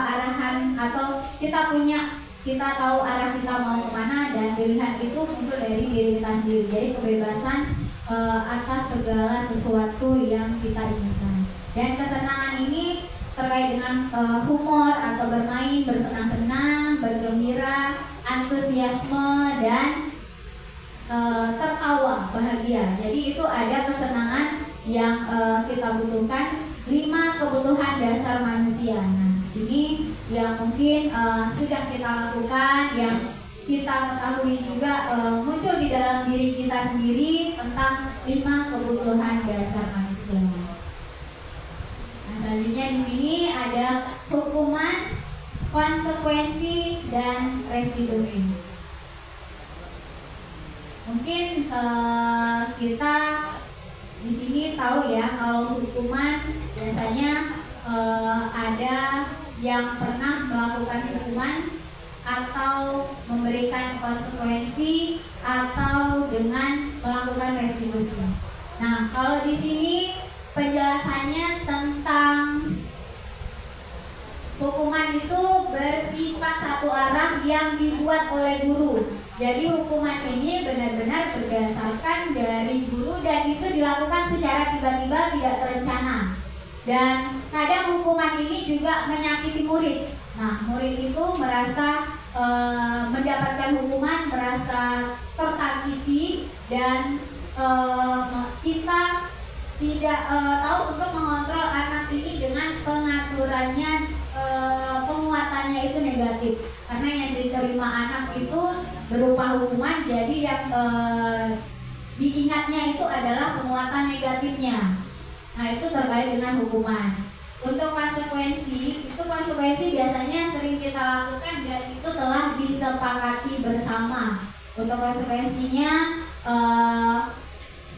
arahan, atau kita tahu arah kita mau kemana, dan pilihan itu muncul dari diri kita sendiri. Jadi kebebasan atas segala sesuatu yang kita inginkan. Dan kesenangan ini terkait dengan humor atau bermain, bersenang-senang, bergembira, antusiasme, dan tertawa, bahagia. Jadi itu ada kesenangan yang kita butuhkan. 5 kebutuhan dasar manusia. Nah, ini yang mungkin sudah kita lakukan, yang kita ketahui juga muncul di dalam diri kita sendiri tentang 5 kebutuhan dasar manusia. Selanjutnya di sini ada hukuman konsekuensi dan restitusi. Mungkin kita di sini tahu ya kalau hukuman biasanya ada yang pernah melakukan hukuman atau memberikan konsekuensi atau dengan melakukan restitusi. Nah, kalau di sini penjelasannya tentang hukuman itu bersifat satu arah yang dibuat oleh guru. Jadi hukuman ini benar-benar berdasarkan dari guru dan itu dilakukan secara tiba-tiba, tidak terencana. Dan kadang hukuman ini juga menyakiti murid. Nah, murid itu merasa mendapatkan hukuman, merasa tersakiti dan kita tidak tahu untuk mengontrol anak ini dengan pengaturannya, penguatannya itu negatif. Karena yang diterima anak itu berupa hukuman, jadi yang diingatnya itu adalah penguatan negatifnya. Nah, itu terkait dengan hukuman. Untuk konsekuensi, itu konsekuensi biasanya sering kita lakukan dan itu telah disepakati bersama. Untuk konsekuensinya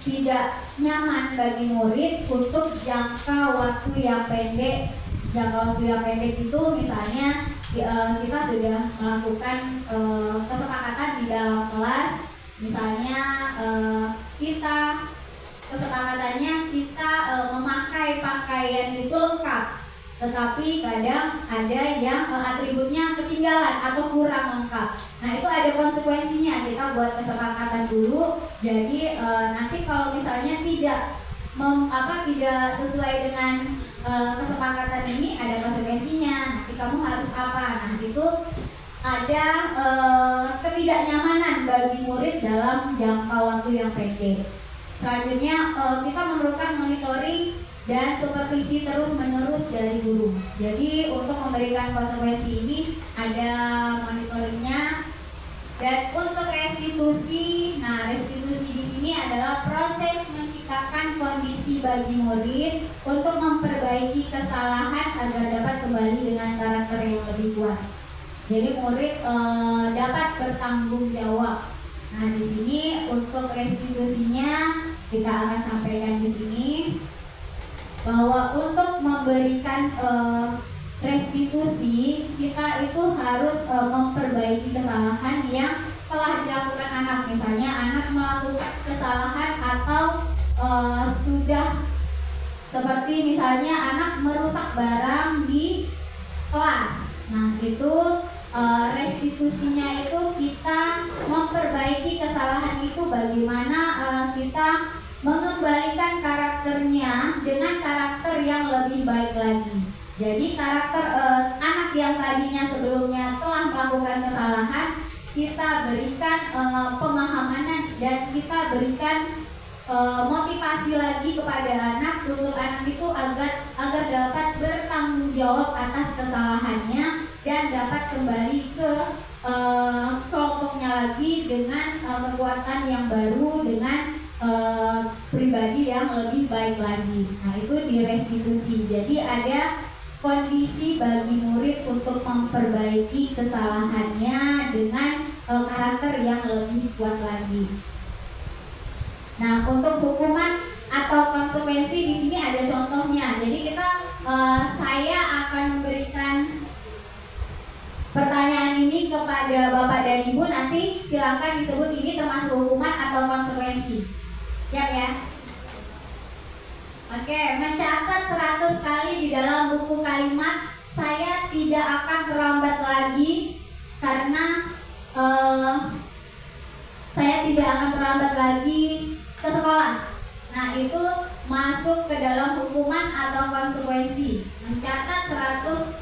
tidak nyaman bagi murid untuk jangka waktu yang pendek. Jangka waktu yang pendek itu misalnya kita sudah melakukan kesepakatan di dalam kelas, misalnya kesepakatannya kita memakai pakaian itu lengkap, tetapi kadang ada yang atributnya ketinggalan atau kurang lengkap. Nah, itu ada konsekuensinya. Kita buat kesepakatan dulu. Jadi nanti kalau misalnya tidak sesuai dengan kesepakatan ini, ada konsekuensinya. Nanti kamu harus apa? Nah, itu ada ketidaknyamanan bagi murid dalam jangka waktu yang pendek. Selanjutnya kita memerlukan monitoring dan supervisi terus-menerus dari guru. Jadi untuk memberikan konsekuensi ini ada monitoringnya. Dan untuk restitusi, nah restitusi di sini adalah proses menciptakan kondisi bagi murid untuk memperbaiki kesalahan agar dapat kembali dengan karakter yang lebih kuat. Jadi murid dapat bertanggung jawab. Nah, di sini untuk restitusinya kita akan sampaikan di sini bahwa untuk memberikan restitusi kita itu harus memperbaiki kesalahan yang telah dilakukan anak. Misalnya anak melakukan kesalahan atau sudah seperti misalnya anak merusak barang di kelas. Nah, itu restitusinya itu kita memperbaiki kesalahan itu bagaimana kita mengembalikan karakternya dengan karakter yang lebih baik lagi. Jadi karakter anak yang tadinya sebelumnya telah melakukan kesalahan, kita berikan pemahaman dan kita berikan motivasi lagi kepada anak untuk anak itu agar dapat bertanggung jawab atas kesalahannya dan dapat kembali ke kelompoknya lagi dengan kekuatan yang baru, dengan pribadi yang lebih baik lagi. Nah, itu di restitusi. Jadi ada kondisi bagi murid untuk memperbaiki kesalahannya dengan karakter yang lebih kuat lagi. Nah, untuk hukuman atau konsekuensi di sini ada contohnya. Jadi saya akan memberikan pertanyaan ini kepada Bapak dan Ibu, nanti silakan disebut ini termasuk hukuman atau konsekuensi. Siap ya? Oke, mencatat 100 kali di dalam buku kalimat saya tidak akan terlambat lagi karena saya tidak akan terlambat lagi ke sekolah. Nah, itu masuk ke dalam hukuman atau konsekuensi. Mencatat 100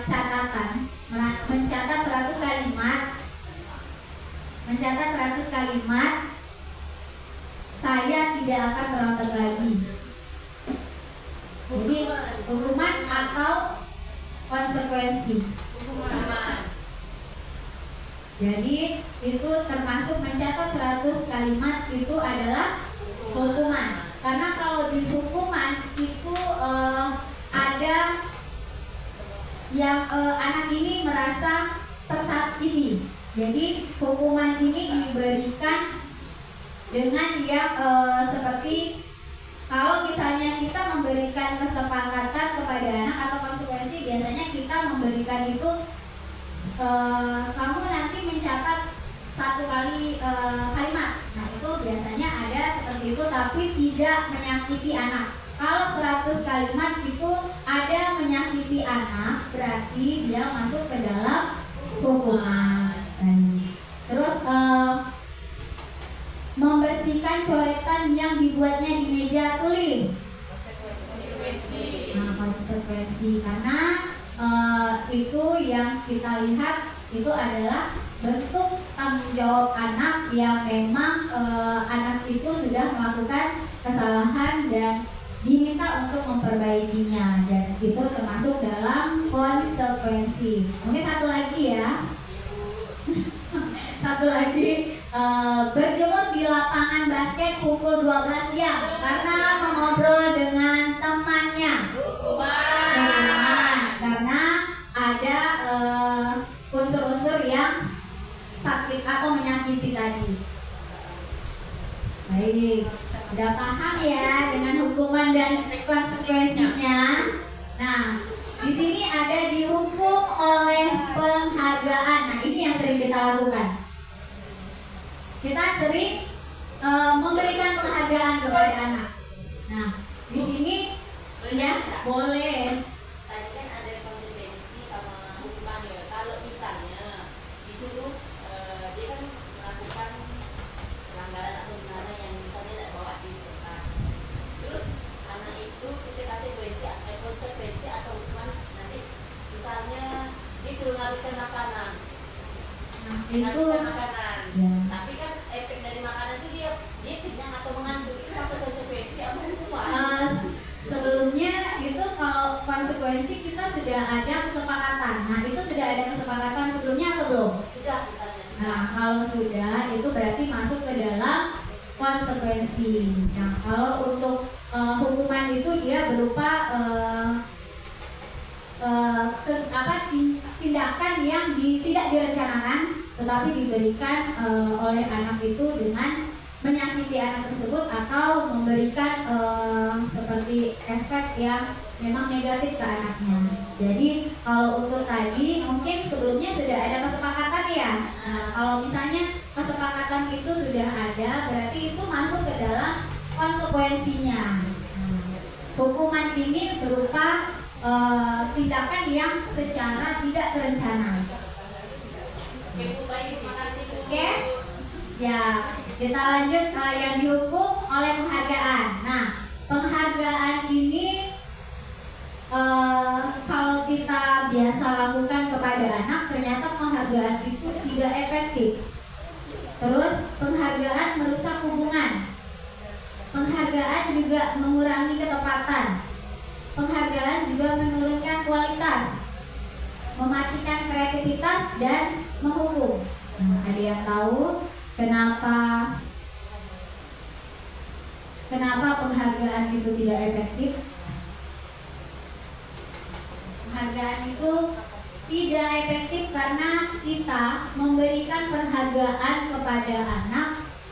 catatan, mencatat 100 kalimat, saya tidak akan terlambat lagi. Jadi hukuman atau konsekuensi. Jadi itu termasuk mencatat 100 kalimat itu adalah hukuman. Karena kalau di hukuman itu ada yang anak ini merasa tersakiti. Jadi hukuman ini diberikan dengan yang seperti kalau misalnya kita memberikan kesepakatan kepada anak atau konsekuensi, biasanya kita memberikan itu kamu nanti mencatat 1 kali kalimat. Nah itu biasanya ada seperti itu, tapi tidak menyakiti anak. Kalau 100 kalimat itu ada menyakiti anak, berarti dia masuk ke dalam hukuman. Terus membersihkan coretan yang dibuatnya di meja tulis. Nah, konsekuensi karena itu yang kita lihat itu adalah bentuk tanggung jawab anak yang memang anak itu sudah melakukan kesalahan dan diminta untuk memperbaikinya, dan itu termasuk dalam konsekuensi. Mungkin satu lagi ya. Satu lagi, berjemur di lapangan basket pukul 12 siang karena mengobrol dengan temannya. Karena ada unsur-unsur yang sakit atau menyakiti tadi. Baik, udah paham ya dengan hukuman dan konsekuensinya. Nah, di sini ada dihukum oleh penghargaan. Nah, ini yang sering kita lakukan. Kita sering memberikan penghargaan kepada anak. Nah, di sini ya boleh. Tadi kan ada konsekuensi sama hukuman ya. Kalau misalnya disuruh dia kan melakukan pelanggaran atau gimana yang misalnya tidak bawa di kota. Terus anak itu kita kasih konsekuensi atau hukuman nanti misalnya disuruh menghabiskan makanan. Nah, Menghabiskan makanan. ya. Tapi kan efek dari makanan itu dia kenyang atau mengantuk, itu masuk konsekuensi apa hukuman? Sebelumnya itu kalau konsekuensi kita sudah ada kesepakatan. Nah, itu sudah ada kesepakatan sebelumnya atau belum? Sudah misalnya. Nah, kalau sudah itu berarti masuk ke dalam konsekuensi. Nah, kalau untuk hukuman itu dia berupa tindakan yang tidak direncanakan tetapi diberikan oleh anak itu dengan menyakiti anak tersebut atau memberikan seperti efek yang memang negatif ke anaknya. Jadi kalau untuk tadi mungkin sebelumnya sudah ada kesepakatan ya. Nah, kalau misalnya kesepakatan itu sudah ada, berarti itu masuk ke dalam konsekuensinya. Hukuman ini berupa tindakan yang secara tidak terencana. Oke? Ya, kita lanjut yang dihukum oleh penghargaan. Nah, penghargaan ini kalau kita biasa lakukan kepada anak, ternyata penghargaan itu tidak efektif. Terus penghargaan merusak hubungan. Penghargaan juga mengurangi ketepatan. Penghargaan juga menurunkan kualitas, mematikan kreativitas dan menghukum. Nah, ada yang tahu kenapa penghargaan itu tidak efektif? Penghargaan itu tidak efektif karena kita memberikan penghargaan kepada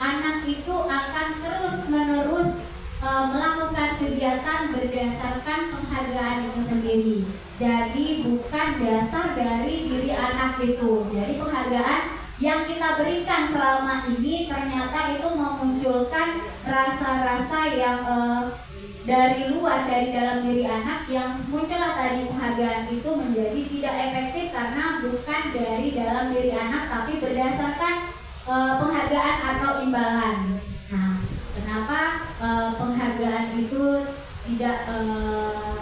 anak itu akan terus-menerus melakukan kegiatan berdasarkan penghargaan itu sendiri. Jadi bukan dasar dari diri anak itu. Jadi penghargaan yang kita berikan selama ini ternyata itu memunculkan rasa-rasa yang dari luar, dari dalam diri anak, yang muncullah tadi penghargaan itu menjadi tidak efektif karena bukan dari dalam diri anak tapi berdasarkan penghargaan atau imbalan. Nah, kenapa penghargaan itu tidak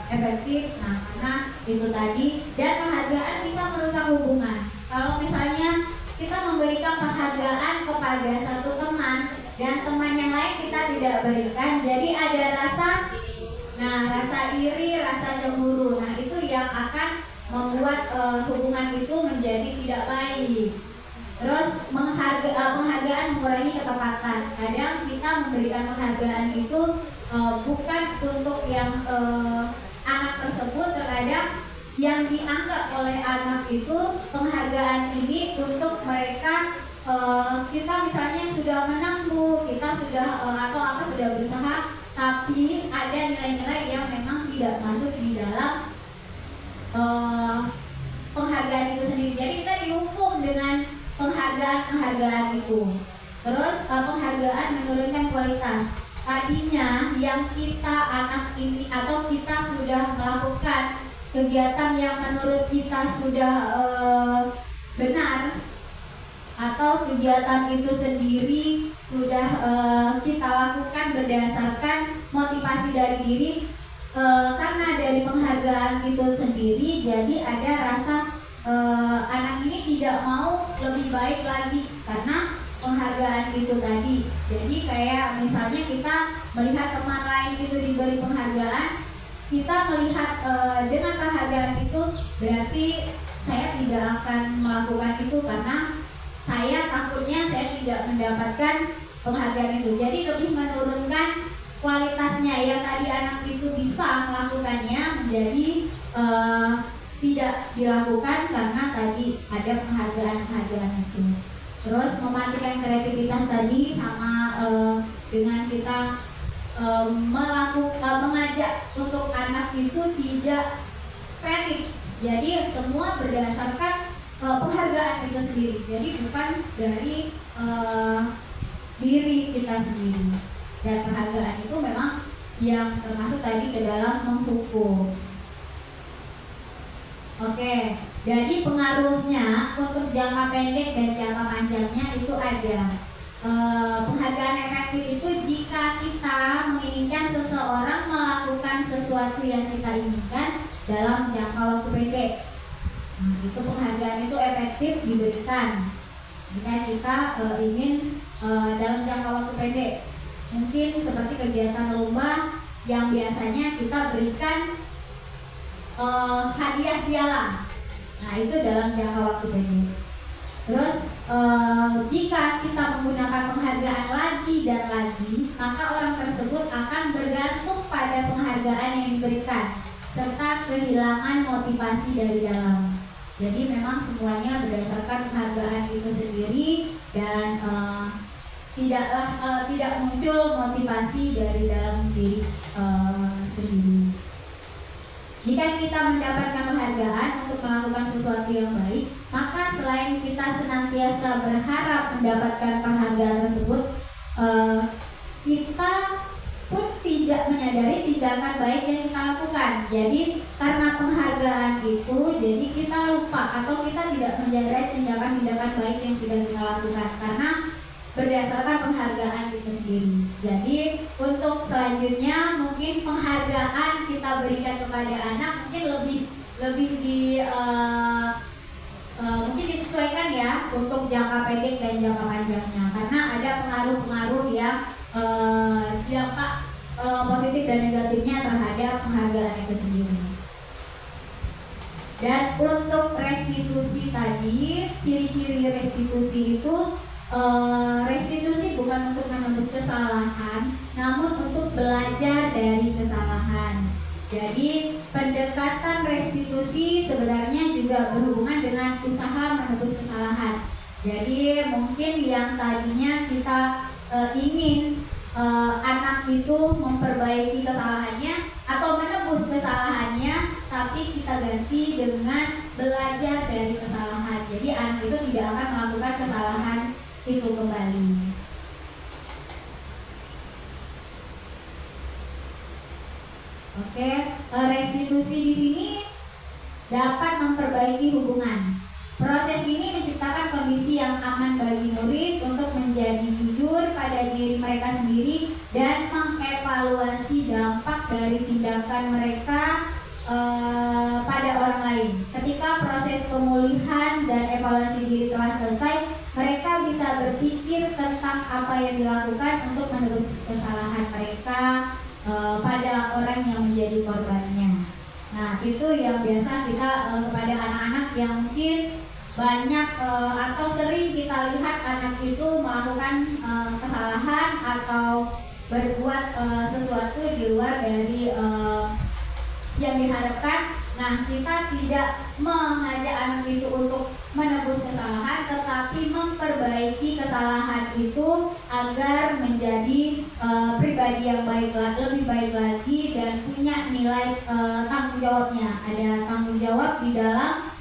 efektif? Nah, karena itu tadi, dan penghargaan bisa merusak hubungan. Kalau misalnya kita memberikan penghargaan kepada satu teman dan teman yang lain kita tidak berikan, jadi ada rasa iri, rasa cemburu. Nah, itu yang akan membuat hubungan itu menjadi tidak baik. Terus penghargaan mengurangi ketepatan. Kadang kita memberikan penghargaan itu bukan untuk yang anak tersebut, terkadang yang dianggap oleh anak itu penghargaan ini untuk mereka. Kita misalnya sudah menang Bu, kita sudah atau apa sudah berusaha, tapi ada nilai-nilai yang memang tidak masuk di dalam penghargaan itu sendiri. Jadi kita dihukum dengan penghargaan itu. Terus penghargaan menurunkan kualitas. Tadinya yang kita anak ini atau kita sudah melakukan kegiatan yang menurut kita sudah benar, atau kegiatan itu sendiri sudah kita lakukan berdasarkan motivasi dari diri, karena dari penghargaan itu sendiri jadi ada rasa anak ini tidak mau lebih baik lagi karena penghargaan itu tadi. Jadi kayak misalnya kita melihat teman lain itu diberi penghargaan, kita melihat dengan penghargaan itu berarti saya tidak akan melakukan itu karena saya takutnya saya tidak mendapatkan penghargaan itu. Jadi lebih menurunkan kualitasnya, yang tadi anak itu bisa melakukannya menjadi tidak dilakukan karena tadi ada penghargaan itu. Terus mematikan kreativitas tadi sama dengan kita mengajak untuk anak itu tidak kreatif. Jadi semua berdasarkan penghargaan itu sendiri. Jadi bukan dari diri kita sendiri. Dan penghargaan itu memang yang termasuk tadi ke dalam menghukum. Oke, jadi pengaruhnya untuk jangka pendek dan jangka panjangnya itu ada. Penghargaan efektif itu jika kita menginginkan seseorang melakukan sesuatu yang kita inginkan dalam jangka waktu pendek. Nah, itu penghargaan itu efektif diberikan jika kita ingin dalam jangka waktu pendek. Mungkin seperti kegiatan lomba yang biasanya kita berikan hadiah piala. Nah, itu dalam jangka waktu pendek. Terus jika kita menggunakan penghargaan lagi dan lagi, maka orang tersebut akan bergantung pada penghargaan yang diberikan serta kehilangan motivasi dari dalam. Jadi memang semuanya berdasarkan penghargaan itu sendiri dan tidak muncul motivasi dari dalam diri sendiri. Jika kita mendapatkan penghargaan untuk melakukan sesuatu yang baik, maka selain kita senantiasa berharap mendapatkan penghargaan tersebut, kita pun tidak menyadari tindakan baik yang kita lakukan. Jadi karena penghargaan itu, jadi kita lupa atau kita tidak menyadari tindakan-tindakan baik yang sudah kita lakukan karena berdasarkan penghargaan itu sendiri. Jadi untuk selanjutnya mungkin penghargaan kita berikan kepada anak mungkin mungkin disesuaikan ya untuk jangka pendek dan jangka panjangnya, karena ada pengaruh-pengaruh yang dampak positif dan negatifnya terhadap penghargaan itu sendiri. Dan untuk restitusi tadi, ciri-ciri restitusi itu restitusi bukan untuk menebus kesalahan, namun untuk belajar dari kesalahan. Jadi pendekatan restitusi sebenarnya juga berhubungan dengan usaha menebus kesalahan. Jadi mungkin yang tadinya kita ingin anak itu memperbaiki kesalahannya atau menebus kesalahannya, tapi kita ganti dengan belajar dari kesalahan. Jadi anak itu tidak akan melakukan kesalahan itu kembali. Oke, restitusi di sini dapat memperbaiki hubungan. Proses ini menciptakan kondisi yang aman bagi murid untuk menjadi jujur pada diri mereka sendiri dan mengevaluasi dampak dari tindakan mereka pada orang lain. Ketika proses pemulihan dan evaluasi diri telah selesai, mereka bisa berpikir tentang apa yang dilakukan untuk menebus kesalahan mereka pada orang yang menjadi korbannya. Nah, itu yang biasa kita kepada anak-anak yang mungkin banyak atau sering kita lihat anak itu melakukan kesalahan atau berbuat sesuatu di luar dari yang diharapkan. Nah, kita tidak mengajak anak itu untuk menebus kesalahan, tetapi memperbaiki kesalahan itu agar menjadi pribadi yang lebih baik lagi dan punya nilai tanggung jawabnya. Ada tanggung jawab di dalam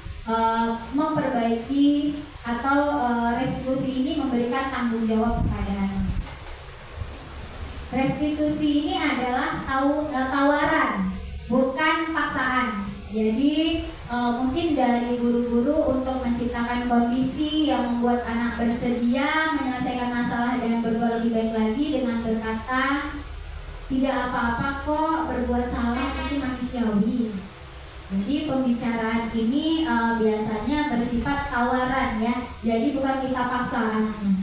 memperbaiki atau restitusi ini memberikan tanggung jawab kepada anak. Restitusi ini adalah tawaran, bukan paksaan. Jadi mungkin dari guru-guru untuk menciptakan kondisi yang membuat anak bersedia menyelesaikan masalah dan berbuat lebih baik lagi dengan berkata, tidak apa-apa kok, berbuat salah itu manusiawi. Jadi pembicaraan ini biasanya bersifat tawaran ya. Jadi bukan kita paksa anaknya.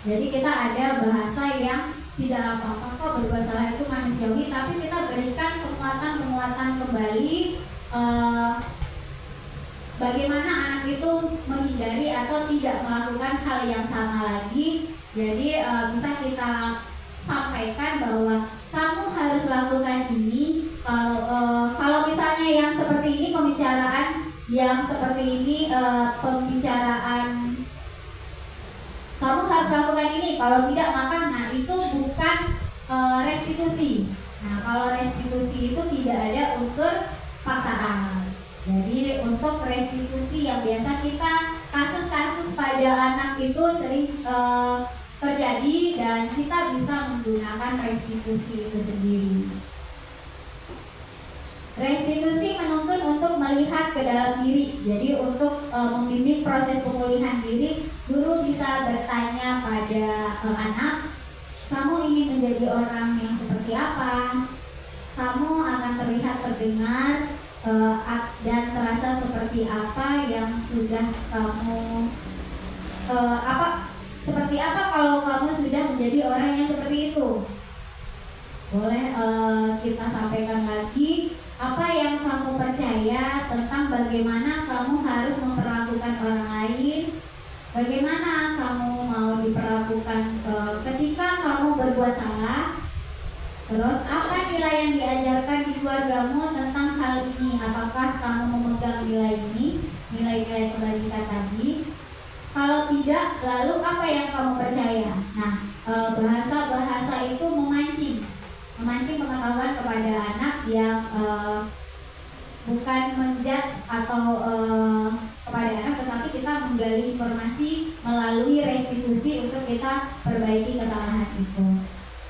Jadi kita ada bahasa yang tidak apa-apa kok, berbuat salah itu manusiawi, tapi kita berikan penguatan kembali bagaimana anak itu menghindari atau tidak melakukan hal yang sama lagi. Jadi bisa kita sampaikan bahwa kamu harus lakukan ini. Kalau misalnya yang seperti ini pembicaraan yang seperti ini pembicaraan kamu harus lakukan ini, kalau tidak maka itu bukan restitusi. Nah, kalau restitusi itu tidak ada unsur paksaan. Jadi untuk restitusi yang biasa kita kasus-kasus pada anak itu sering terjadi dan kita bisa menggunakan restitusi itu sendiri. Restitusi menuntut untuk melihat ke dalam diri. Jadi untuk membimbing proses pemulihan diri, guru bisa bertanya pada anak, kamu ingin menjadi orang yang seperti apa? Kamu akan terlihat, terdengar, dan terasa seperti apa yang sudah kamu seperti apa kalau kamu sudah menjadi orang yang seperti itu? Boleh kita sampaikan lagi apa yang kamu percaya tentang bagaimana kamu harus memperlakukan orang lain, bagaimana kamu mau diperlakukan ketika kamu berbuat salah. Terus apa nilai yang diajarkan di keluargamu tentang hal ini? Apakah kamu memegang nilai ini, nilai-nilai kebajikan tadi? Kalau tidak, lalu apa yang kamu percaya? Nah, bahasa-bahasa itu memancing pengetahuan kepada anak yang bukan menjudge atau kepada anak, tetapi kita menggali informasi melalui restitusi untuk kita perbaiki kesalahan itu.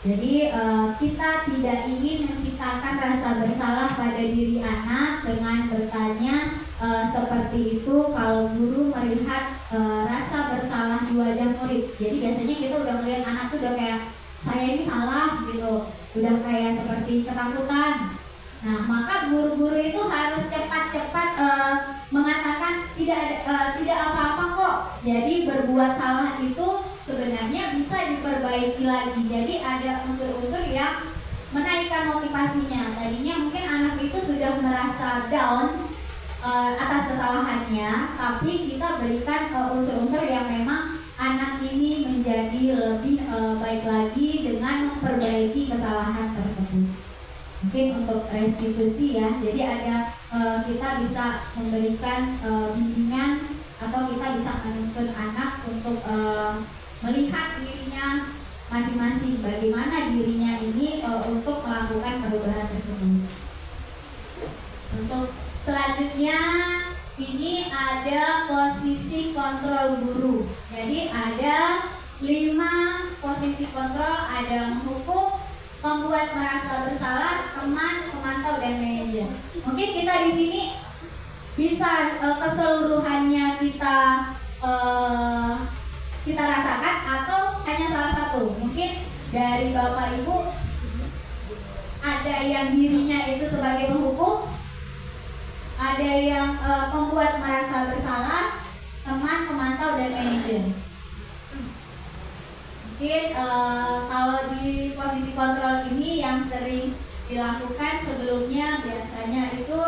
Jadi kita tidak ingin menciptakan rasa bersalah pada diri anak dengan bertanya seperti itu. Kalau guru melihat rasa bersalah di wajah murid, jadi biasanya kita udah melihat anak tuh udah kayak saya ini salah gitu, udah kayak seperti ketakutan. Nah, maka guru-guru itu harus cepat-cepat mengatakan tidak apa-apa kok. Jadi berbuat salah itu sebenarnya bisa diperbaiki lagi. Jadi ada unsur-unsur yang menaikkan motivasinya. Tadinya mungkin anak itu sudah merasa down atas kesalahannya, tapi kita berikan unsur-unsur yang memang anak ini menjadi lebih baik lagi dengan memperbaiki kesalahan tersebut. Mungkin untuk restitusi ya, jadi ada kita bisa memberikan bimbingan atau kita bisa menuntun anak untuk melihat dirinya masing-masing, bagaimana dirinya ini untuk melakukan perubahan tersebut. Untuk selanjutnya ini ada posisi kontrol guru. Jadi ada 5 posisi kontrol, ada menghukum, membuat merasa bersalah, teman, pemantau, dan manajer. Mungkin kita di sini bisa keseluruhannya kita rasakan atau hanya salah satu. Mungkin dari Bapak Ibu ada yang dirinya itu sebagai penghukum, ada yang membuat merasa bersalah, teman, pemantau, dan manajer. Mungkin kalau di posisi kontrol ini yang sering dilakukan sebelumnya biasanya itu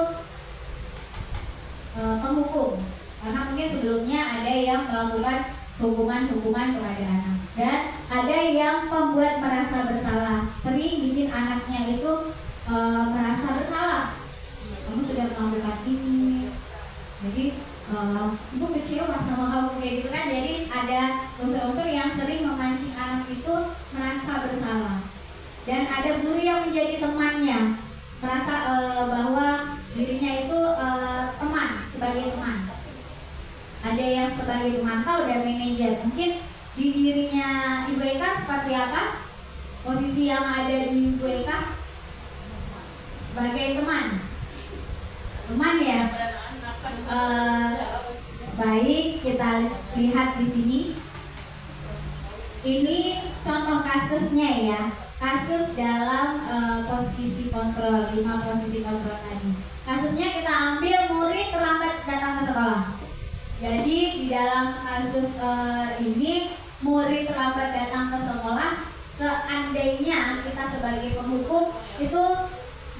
penghukum, karena mungkin sebelumnya ada yang melakukan hukuman kepada anak, dan ada yang membuat merasa bersalah, sering bikin anaknya itu merasa bersalah. Kamu sudah sudah melakukan ini. Jadi ibu kecewa sama kamu kayak gitu kan. Jadi ada unsur-unsur yang sering memancing anak itu merasa bersalah. Dan ada guru yang menjadi temannya, merasa bahwa dirinya itu teman, sebagai teman. Ada yang sebagai pemantau dan manajer. Mungkin di dirinya Ibu Eka seperti apa? Posisi yang ada di Ibu Eka sebagai teman. Teman ya. Baik, kita lihat di sini. Ini contoh kasusnya ya. Kasus dalam posisi kontrol, 5 posisi kontrol tadi. Kasusnya kita ambil murid terlambat datang ke sekolah. Jadi di dalam kasus ini murid terlambat datang ke sekolah, seandainya kita sebagai penghukum itu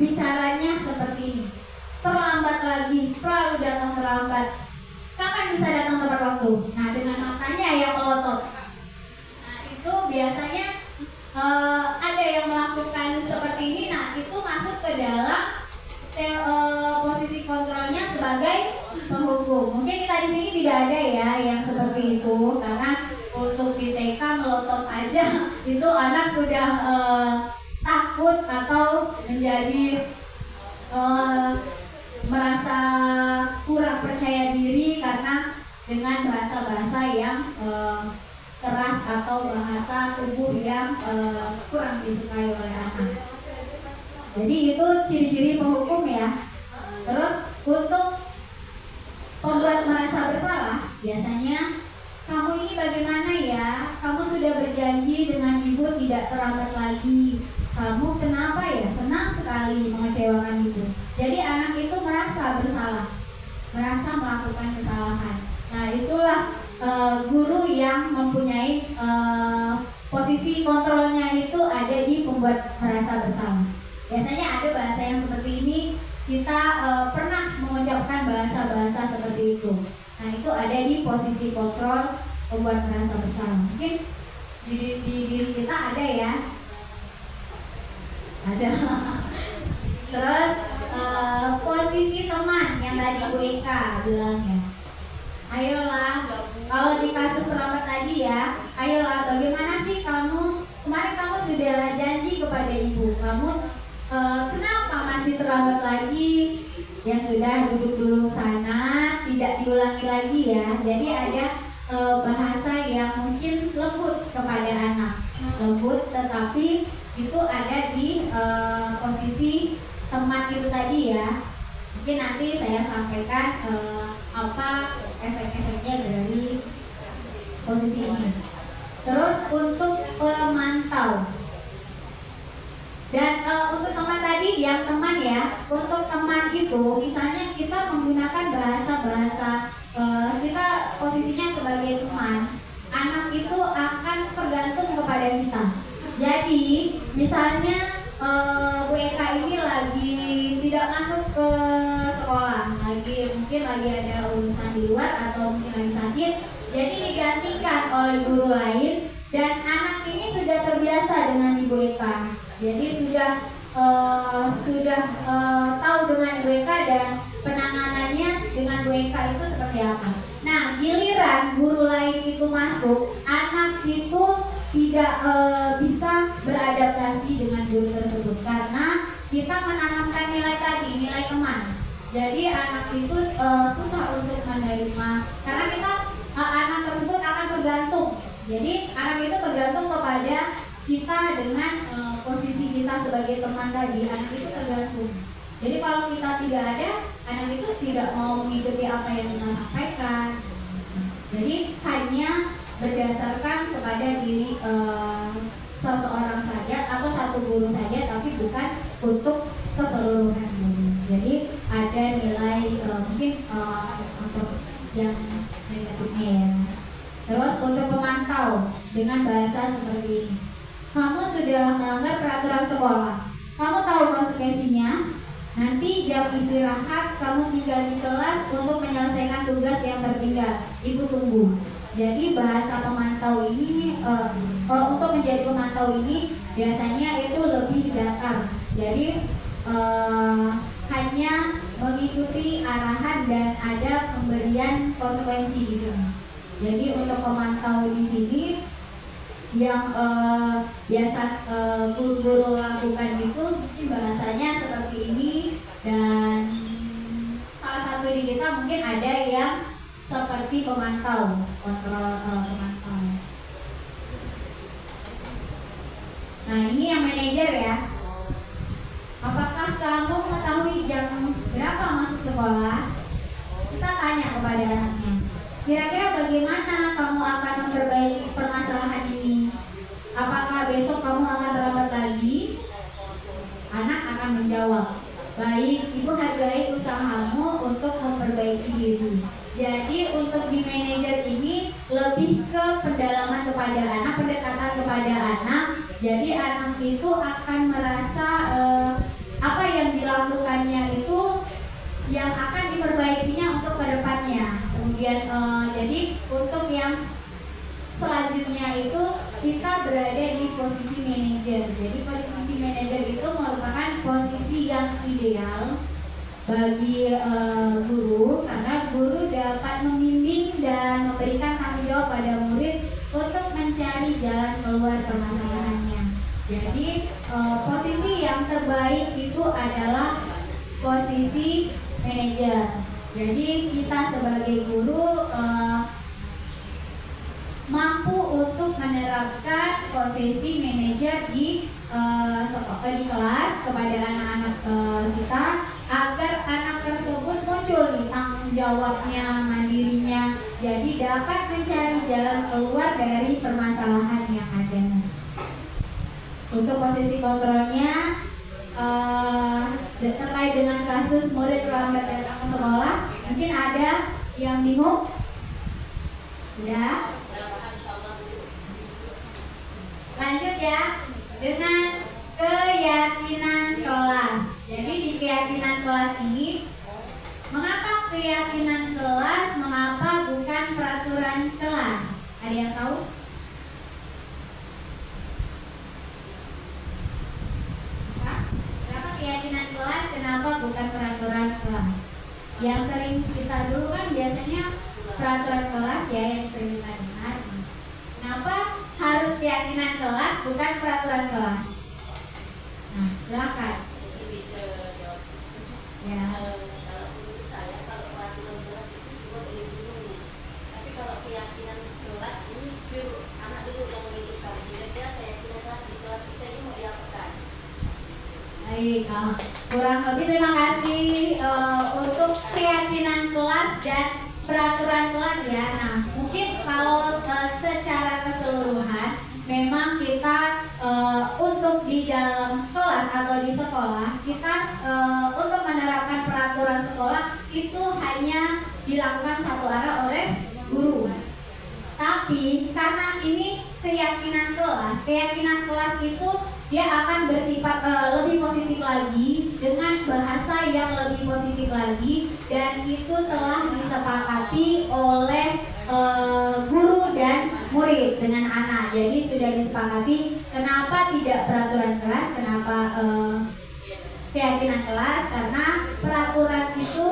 bicaranya seperti ini. Terlambat lagi, selalu datang terlambat. Kapan bisa datang tepat waktu? Nah, dengan matanya yang melotot. Nah, itu biasanya ada yang melakukan seperti ini. Nah, itu masuk ke dalam posisi kontrolnya sebagai penghukum. Mungkin kita di sini tidak ada ya yang seperti itu, karena untuk di TK melotot aja itu anak sudah takut atau menjadi merasa kurang percaya diri karena dengan bahasa-bahasa yang keras atau bahasa tubuh yang kurang disukai oleh anak. Jadi itu ciri-ciri penghukum ya. Terus untuk pembuat merasa bersalah, biasanya kamu ini bagaimana ya? Kamu sudah berjanji dengan ibu tidak terlambat lagi. Kamu kenapa ya? Senang sekali mengecewakan ibu. Jadi anak itu merasa bersalah, merasa melakukan kesalahan. Nah, itulah guru yang mempunyai posisi kontrolnya itu ada di pembuat merasa bersalah. Biasanya ada bahasa yang seperti ini, kita pernah mengucapkan bahasa-bahasa seperti itu. Nah, itu ada di posisi kontrol pembuat merasa bersalah. Mungkin di diri kita ada ya. Ada. Terus posisi teman yang tadi Bu Eka bilang ya. Ayolah, kalau di kasus terlambat tadi ya, ayolah bagaimana sih kamu, kemarin kamu sudah janji kepada ibu, kamu kenapa masih terlambat lagi? Ya sudah, duduk dulu sana, tidak diulangi lagi ya. Jadi ada bahasa yang mungkin lembut kepada anak, lembut tetapi itu ada di posisi teman itu tadi ya. Mungkin nanti saya sampaikan apa efek-efeknya dari posisi ini. Terus untuk pemantau. Dan untuk teman tadi, yang teman ya, untuk teman itu misalnya kita menggunakan bahasa-bahasa kita posisinya sebagai teman, anak itu akan tergantung kepada kita. Jadi misalnya Bu Eka ini lagi tidak masuk ke sekolah, mungkin lagi ada urusan di luar atau mungkin lagi sakit, jadi digantikan oleh guru lain dan anak ini sudah terbiasa dengan Ibu Eka. Jadi sudah tahu dengan Bu Eka dan penanganannya dengan Bu Eka itu seperti apa. Nah, giliran guru lain itu masuk, anak itu tidak bisa beradaptasi dengan guru tersebut karena kita menanamkan nilai tadi, nilai teman. Jadi anak itu susah untuk menerima karena anak tersebut akan tergantung. Jadi anak itu tergantung kepada kita dengan posisi kita sebagai teman tadi. Anak itu tergantung. Jadi kalau kita tidak ada, anak itu tidak mau mengikuti apa yang kita sampaikan. Jadi hanya berdasarkan kepada diri seseorang saja atau satu guru saja, tapi bukan untuk keseluruhan guru. Jadi ada nilai mungkin untuk yang negatifnya ya. Terus untuk pemantau dengan bahasa seperti ini. Kamu sudah melanggar peraturan sekolah. Kamu tahu konsekuensinya. Nanti jam istirahat kamu tinggal di kelas untuk menyelesaikan tugas yang tertinggal. Ibu tunggu. Jadi bahasa pemantau ini, kalau untuk menjadi pemantau ini biasanya itu lebih datar. Jadi hanya mengikuti arahan dan ada pemberian konsekuensi di sini. Jadi untuk pemantau di sini yang biasa guru-guru lakukan itu mungkin bahasanya seperti ini, dan salah satu di kita mungkin ada yang seperti pemantau, kontrol pemantau. Nah ini yang manajer ya. Apakah kamu mengetahui jam berapa masuk sekolah? Kita tanya kepada anaknya. Kira-kira bagaimana kamu akan memperbaiki permasalahan ini? Apakah besok kamu akan terlambat lagi? Anak akan menjawab, baik, ibu hargai usahamu untuk memperbaiki diri. Jadi untuk di manajer ini lebih ke pendalaman kepada anak, pendekatan kepada anak. Jadi anak itu akan merasa apa yang dilakukannya itu yang akan diperbaikinya untuk kedepannya. Kemudian jadi untuk yang selanjutnya itu kita berada di posisi manajer. Jadi posisi manajer itu merupakan posisi yang ideal bagi guru, karena guru dapat membimbing dan memberikan tanggung jawab pada murid untuk mencari jalan keluar permasalahannya. Jadi posisi yang terbaik itu adalah posisi manajer. Jadi kita sebagai guru mampu untuk menerapkan posisi manajer di kelas kepada anak-anak kita, agar anak tersebut muncul di tanggung jawabnya, mandirinya, jadi dapat mencari jalan keluar dari permasalahan yang ada. Untuk posisi kontrolnya terkait dengan kasus murid terlambat datang ke sekolah, mungkin ada yang bingung? Udah? Lanjut ya, dengan keyakinan kelas. Jadi di keyakinan kelas ini, mengapa keyakinan kelas, mengapa bukan peraturan kelas? Ada yang tahu? Kenapa keyakinan kelas, kenapa bukan peraturan kelas? Yang sering kita dulu kan biasanya peraturan kelas ya, yang sering kita dengar. Kenapa harus keyakinan kelas bukan peraturan kelas? Nah, silakan. Bisa jawab. Ya. Kalau menurut saya, kalau peraturan kelas itu juga boleh dulu. Tapi kalau keyakinan kelas ini anak dulu yang menentukan. Kira-kira keyakinan kelas di kelas kita ini mau diapakan? Baik, kurang lebih terima kasih untuk keyakinan kelas dan peraturan kelas ya. Nah, mungkin kalau secara keseluruhan memang kita untuk di dalam kelas atau di sekolah kita untuk menerapkan peraturan sekolah itu hanya dilakukan satu arah oleh guru. Tapi karena ini keyakinan kelas itu dia akan bersifat lebih positif lagi, dengan bahasa yang lebih positif lagi, dan itu telah disepakati oleh guru dan murid dengan anak. Jadi sudah disepakati. Kenapa tidak peraturan kelas? Kenapa keyakinan kelas? Karena peraturan itu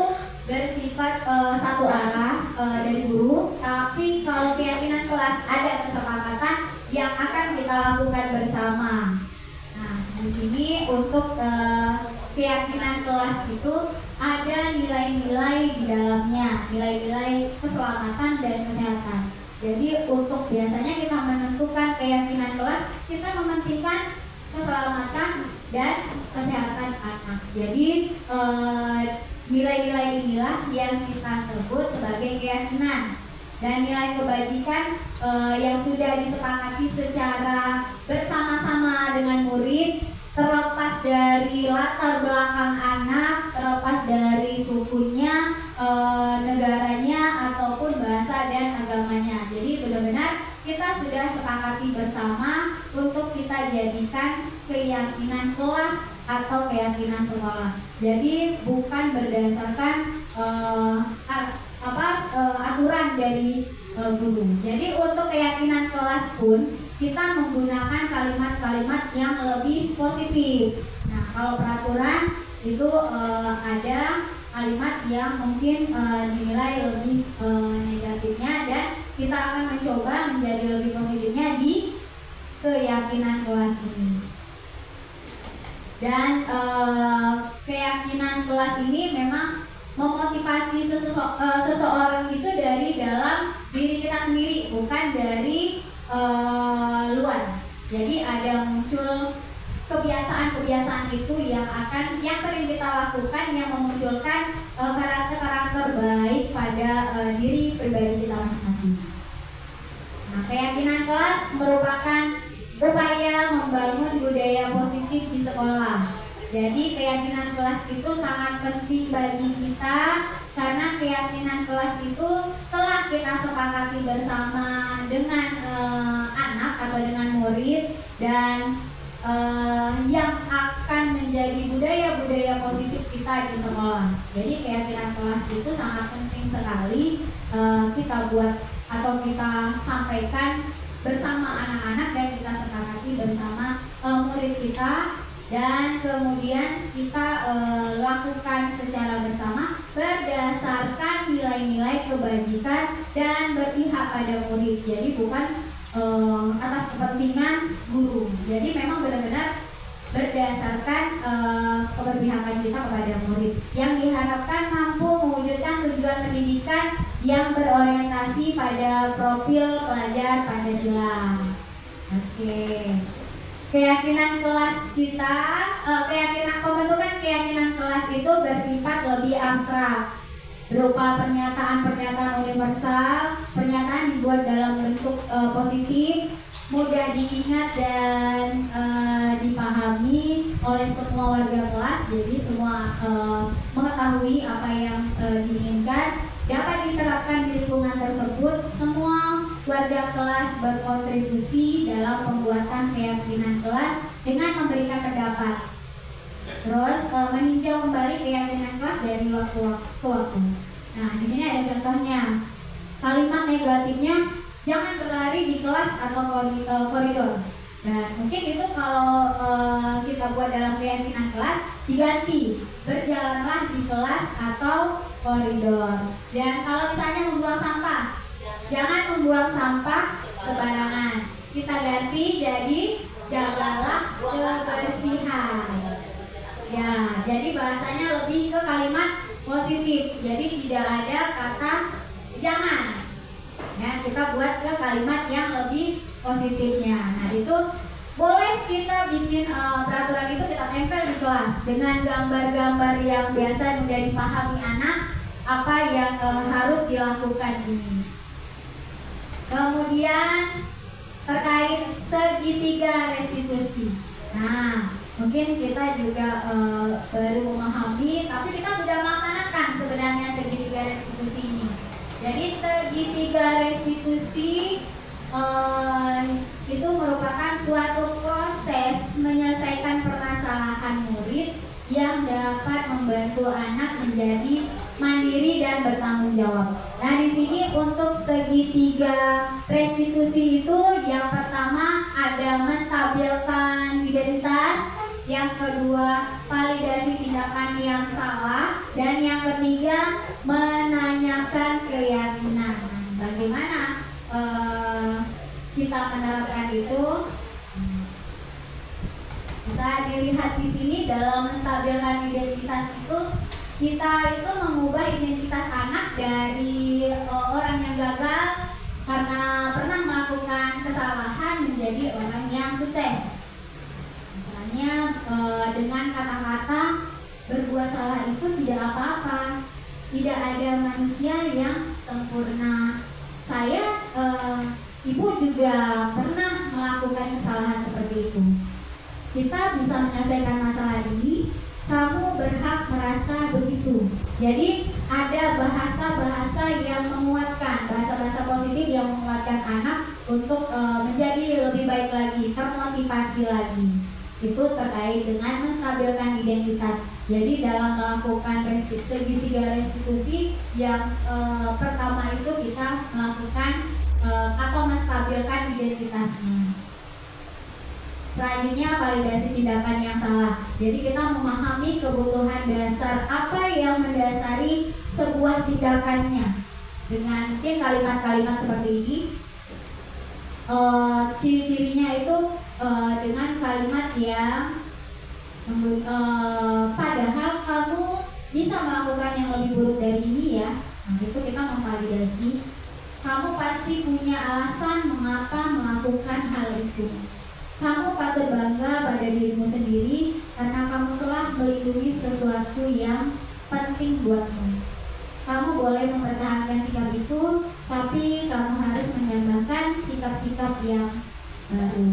bersifat satu arah dari guru, tapi kalau keyakinan kelas ada kesepakatan yang akan kita lakukan bersama. Nah, di sini untuk keyakinan kelas itu ada nilai-nilai di dalamnya, nilai-nilai keselamatan dan kesehatan. Jadi untuk biasanya kita menentukan keyakinan kelas, kita mementingkan keselamatan dan kesehatan anak. Jadi nilai-nilai inilah yang kita sebut sebagai keyakinan. Dan nilai kebajikan yang sudah disepakati secara bersama-sama dengan murid, terlepas dari latar belakang anak, terlepas dari sukunya, negaranya, ataupun bahasa dan agamanya. Jadi benar-benar kita sudah sepakati bersama untuk kita jadikan keyakinan kelas atau keyakinan sekolah. Jadi bukan berdasarkan aturan dari guru. Jadi untuk keyakinan kelas pun kita menggunakan kalimat-kalimat yang lebih positif. Nah, kalau peraturan itu ada kalimat yang mungkin dinilai lebih negatifnya, dan kita akan mencoba menjadi lebih positifnya di keyakinan kelas ini. Dan keyakinan kelas ini memang memotivasi seseorang itu dari dalam diri kita sendiri, bukan dari luar. Jadi ada muncul kebiasaan-kebiasaan itu yang sering kita lakukan, yang memunculkan karakter-karakter baik pada diri pribadi kita masing-masing. Nah, keyakinan kelas merupakan upaya membangun budaya positif di sekolah. Jadi keyakinan kelas itu sangat penting bagi kita, karena keyakinan kelas itu telah kita sepakati bersama dengan anak atau dengan murid, dan yang akan menjadi budaya-budaya positif kita di sekolah. Jadi keyakinan kelas itu sangat penting sekali kita buat atau kita sampaikan bersama anak-anak, dan kita sepakati bersama murid kita, dan kemudian kita lakukan secara bersama berdasarkan nilai-nilai kebajikan dan berpihak pada murid. Jadi bukan atas kepentingan guru. Jadi memang benar-benar berdasarkan keberpihakan kita kepada murid, yang diharapkan mampu mewujudkan tujuan pendidikan yang berorientasi pada profil pelajar Pancasila. Oke. Keyakinan kelas kita, pembentukan keyakinan kelas itu bersifat lebih abstrak, berupa pernyataan-pernyataan universal. Pernyataan dibuat dalam bentuk positif, mudah diingat dan dipahami oleh semua warga kelas. Jadi semua mengetahui apa yang diinginkan, dapat diterapkan di lingkungan tersebut. Semua warga kelas berkontribusi dalam pembuatan keyakinan kelas dengan memberikan pendapat. Terus meninjau kembali keyakinan kelas dari waktu ke waktu. Nah, di sini ada contohnya. Kalimat negatifnya, jangan berlari di kelas atau koridor. Dan mungkin itu kalau kita buat dalam keyakinan kelas, diganti berjalanlah di kelas atau koridor. Dan kalau misalnya membuang sampah, jangan membuang sampah sembarangan. Kita ganti jadi jagalah kebersihan. Ya, jadi bahasanya lebih ke kalimat positif. Jadi tidak ada kata jangan. Ya, kita buat ke kalimat yang lebih positifnya. Nah, itu boleh kita bikin peraturan itu kita tempel di kelas dengan gambar-gambar yang biasa menjadi pahami anak apa yang harus dilakukan ini. Kemudian terkait segitiga restitusi. Nah, mungkin kita juga baru memahami, tapi kita sudah melaksanakan sebenarnya segitiga restitusi ini. Jadi segitiga restitusi itu merupakan suatu proses menyelesaikan permasalahan murid yang dapat membantu anak menjadi mandiri dan bertanggung jawab. Nah, di sini untuk segitiga restitusi itu yang pertama ada menstabilkan identitas, yang kedua validasi tindakan yang salah, dan yang ketiga menanyakan keyakinan. Bagaimana kita menerapkan itu? Bisa dilihat di sini dalam menstabilkan identitas itu, kita itu mengubah identitas anak dari orang yang gagal karena pernah melakukan kesalahan menjadi orang yang sukses. Misalnya dengan kata-kata berbuat salah itu tidak apa-apa, tidak ada manusia yang sempurna. Saya, ibu juga pernah melakukan kesalahan seperti itu. Kita bisa menyelesaikan masalah ini. Kamu berhak merasa begitu. Jadi ada bahasa-bahasa yang menguatkan, bahasa-bahasa positif yang menguatkan anak untuk menjadi lebih baik lagi, termotivasi lagi. Itu terkait dengan menstabilkan identitas. Jadi dalam melakukan segitiga restitusi yang pertama itu kita melakukan atau menstabilkan identitasnya. Selanjutnya validasi tindakan yang salah. Jadi kita memahami kebutuhan dasar apa yang mendasari sebuah tindakannya. Dengan mungkin kalimat-kalimat seperti ini. Ciri-cirinya itu dengan kalimat yang padahal kamu bisa melakukan yang lebih buruk dari ini ya. Nah itu kita memvalidasi. Kamu pasti punya alasan mengapa melakukan hal itu. Kamu patut bangga pada dirimu sendiri karena kamu telah melindungi sesuatu yang penting buatmu. Kamu boleh mempertahankan sikap itu, tapi kamu harus menambahkan sikap-sikap yang baru.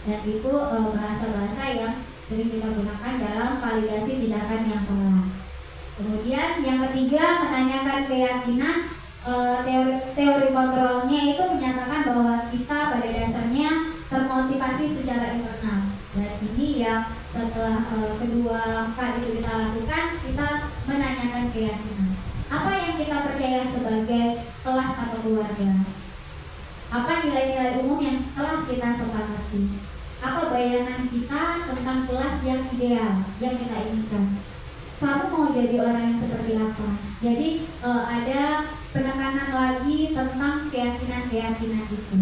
Dan itu bahasa-bahasa yang sering kita gunakan dalam validasi tindakan yang salah. Kemudian yang ketiga, menanyakan keyakinan. Teori kontrolnya itu menyatakan bahwa kita pada dasarnya termotivasi secara internal. Dan ini yang setelah kedua langkah itu kita lakukan, kita menanyakan keyakinan. Apa yang kita percaya sebagai kelas atau keluarga? Apa nilai-nilai umum yang telah kita sepakati? Apa bayangan kita tentang kelas yang ideal yang kita inginkan? Kamu mau jadi orang yang seperti apa? Jadi ada penekanan lagi tentang keyakinan-keyakinan itu.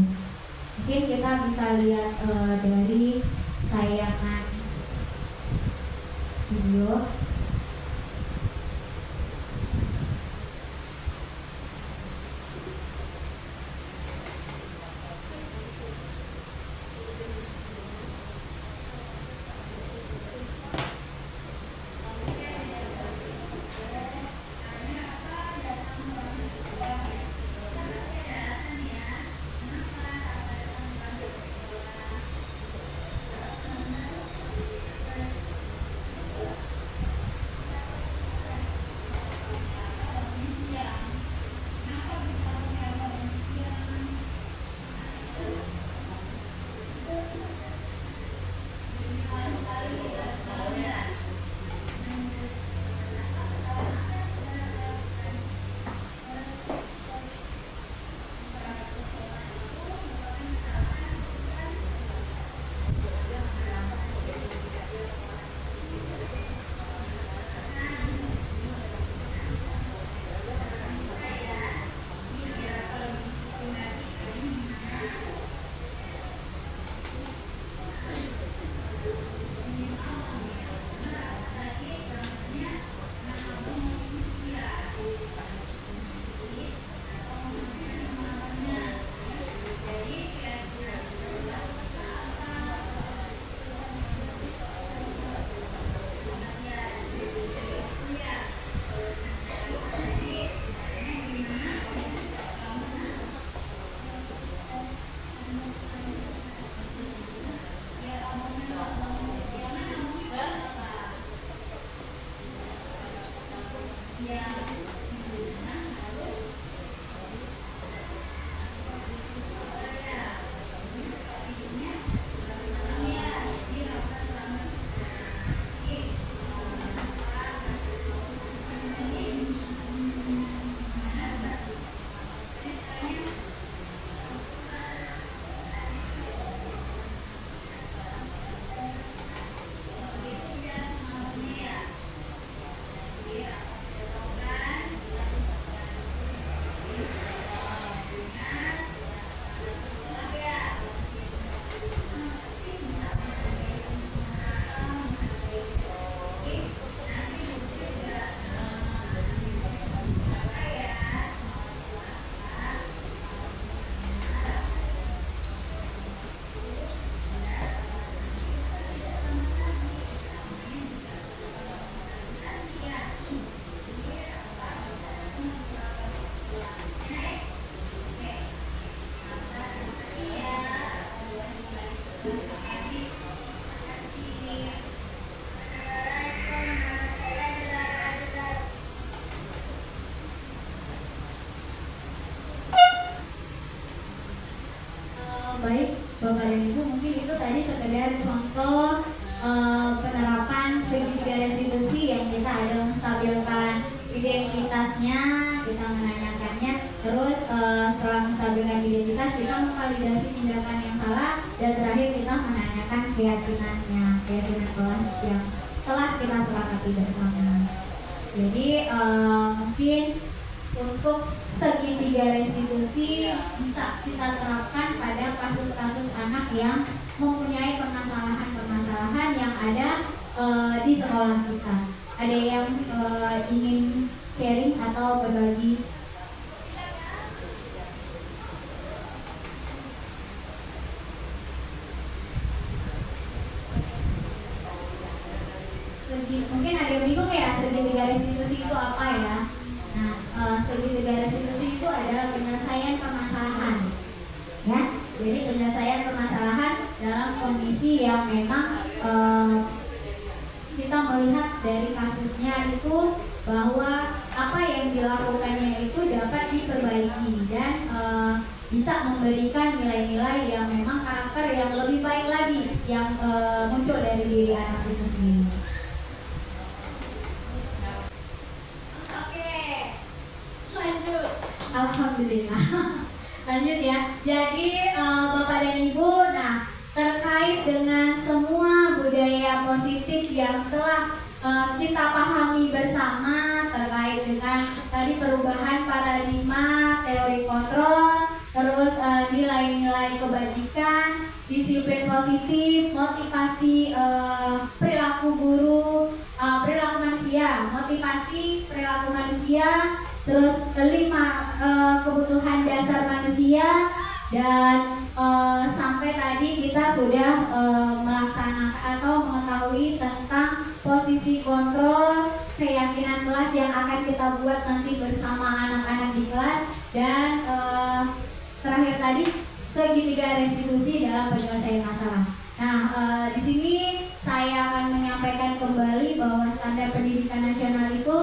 Mungkin kita bisa lihat dari tayangan video. Baik, Bapak dan Ibu, mungkin itu tadi sekedar contoh penerapan segitiga restitusi yang kita ada menstabilkan identitasnya, kita menanyakannya, terus setelah menstabilkan identitas, kita memvalidasi tindakan yang salah, dan terakhir kita menanyakan keyakinan kelas yang telah kita sepakati bersama. Jadi mungkin untuk segitiga restitusi bisa kita terapkan pada kasus-kasus anak yang mempunyai permasalahan-permasalahan yang ada di sekolah kita. Ada yang ingin sharing atau berbagi? Mungkin ada yang bingung ya, segitiga restitusi itu apa ya? Nah, segitiga restitusi itu adalah penyelesaian permasalahan, ya. Jadi penyelesaian permasalahan dalam kondisi yang memang kita melihat dari kasusnya itu bahwa apa yang dilakukannya itu dapat diperbaiki dan bisa memberikan nilai-nilai yang memang karakter yang lebih baik lagi yang muncul dari diri anak itu sendiri. Lanjut. Alhamdulillah. Lanjut ya. Jadi Bapak dan Ibu, nah terkait dengan semua budaya positif yang telah kita pahami bersama terkait dengan tadi perubahan paradigma, teori kontrol, terus nilai-nilai kebajikan, disiplin positif, motivasi perilaku guru, perilaku manusia, motivasi perilaku manusia, terus 5 kebutuhan dasar manusia, dan sampai tadi kita sudah melaksanakan atau mengetahui tentang posisi kontrol, keyakinan kelas yang akan kita buat nanti bersama anak-anak di kelas, dan terakhir tadi segitiga restitusi dalam penyelesaian masalah. Nah, di sini saya akan menyampaikan kembali bahwa standar pendidikan nasional itu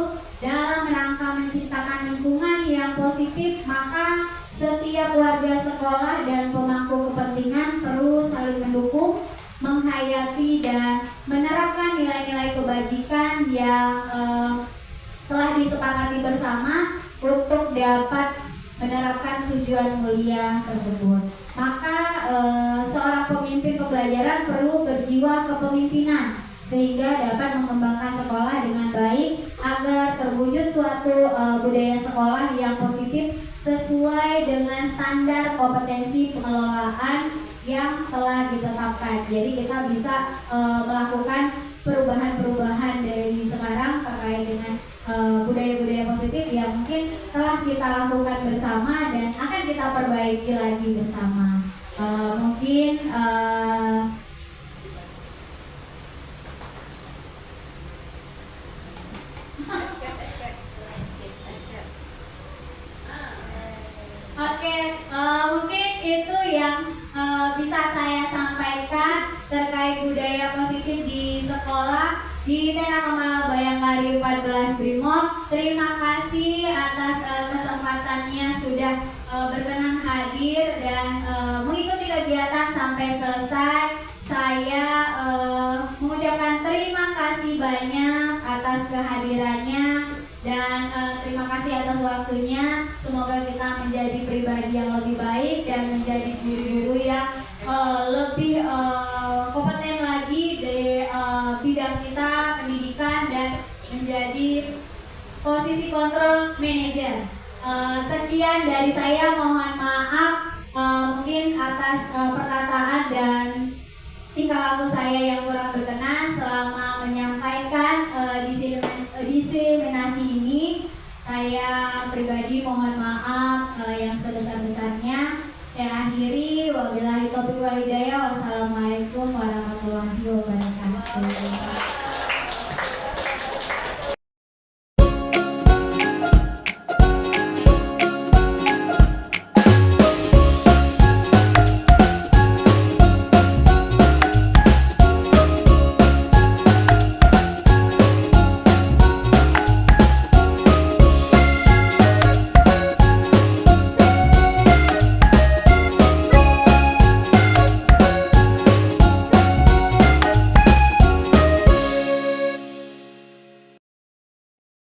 dalam rangka menciptakan lingkungan yang positif, maka setiap warga sekolah dan pemangku kepentingan perlu saling mendukung, menghayati dan menerapkan nilai-nilai kebajikan yang telah disepakati bersama untuk dapat menerapkan tujuan mulia tersebut. Maka seorang pemimpin pembelajaran perlu berjiwa kepemimpinan sehingga dapat mengembangkan sekolah dengan baik agar terwujud suatu budaya sekolah yang positif sesuai dengan standar kompetensi pengelolaan yang telah ditetapkan. Jadi kita bisa melakukan perubahan-perubahan dari sekarang terkait dengan budaya-budaya positif yang mungkin telah kita lakukan bersama dan akan kita perbaiki lagi bersama. Mungkin Oke, mungkin itu yang bisa saya sampaikan terkait budaya positif di sekolah di Tena Kemal Bayangkari 14 Brimob. Terima kasih atas kesempatannya sudah berkenan hadir dan mengikuti kegiatan sampai selesai. Saya mengucapkan terima kasih banyak atas kehadirannya dan terima kasih atas waktunya. Semoga kita menjadi pribadi yang lebih baik dan menjadi guru-guru yang lebih kompeten lagi di bidang kita pendidikan dan menjadi posisi kontrol manager. Sekian dari saya, mohon maaf mungkin atas pertanyaan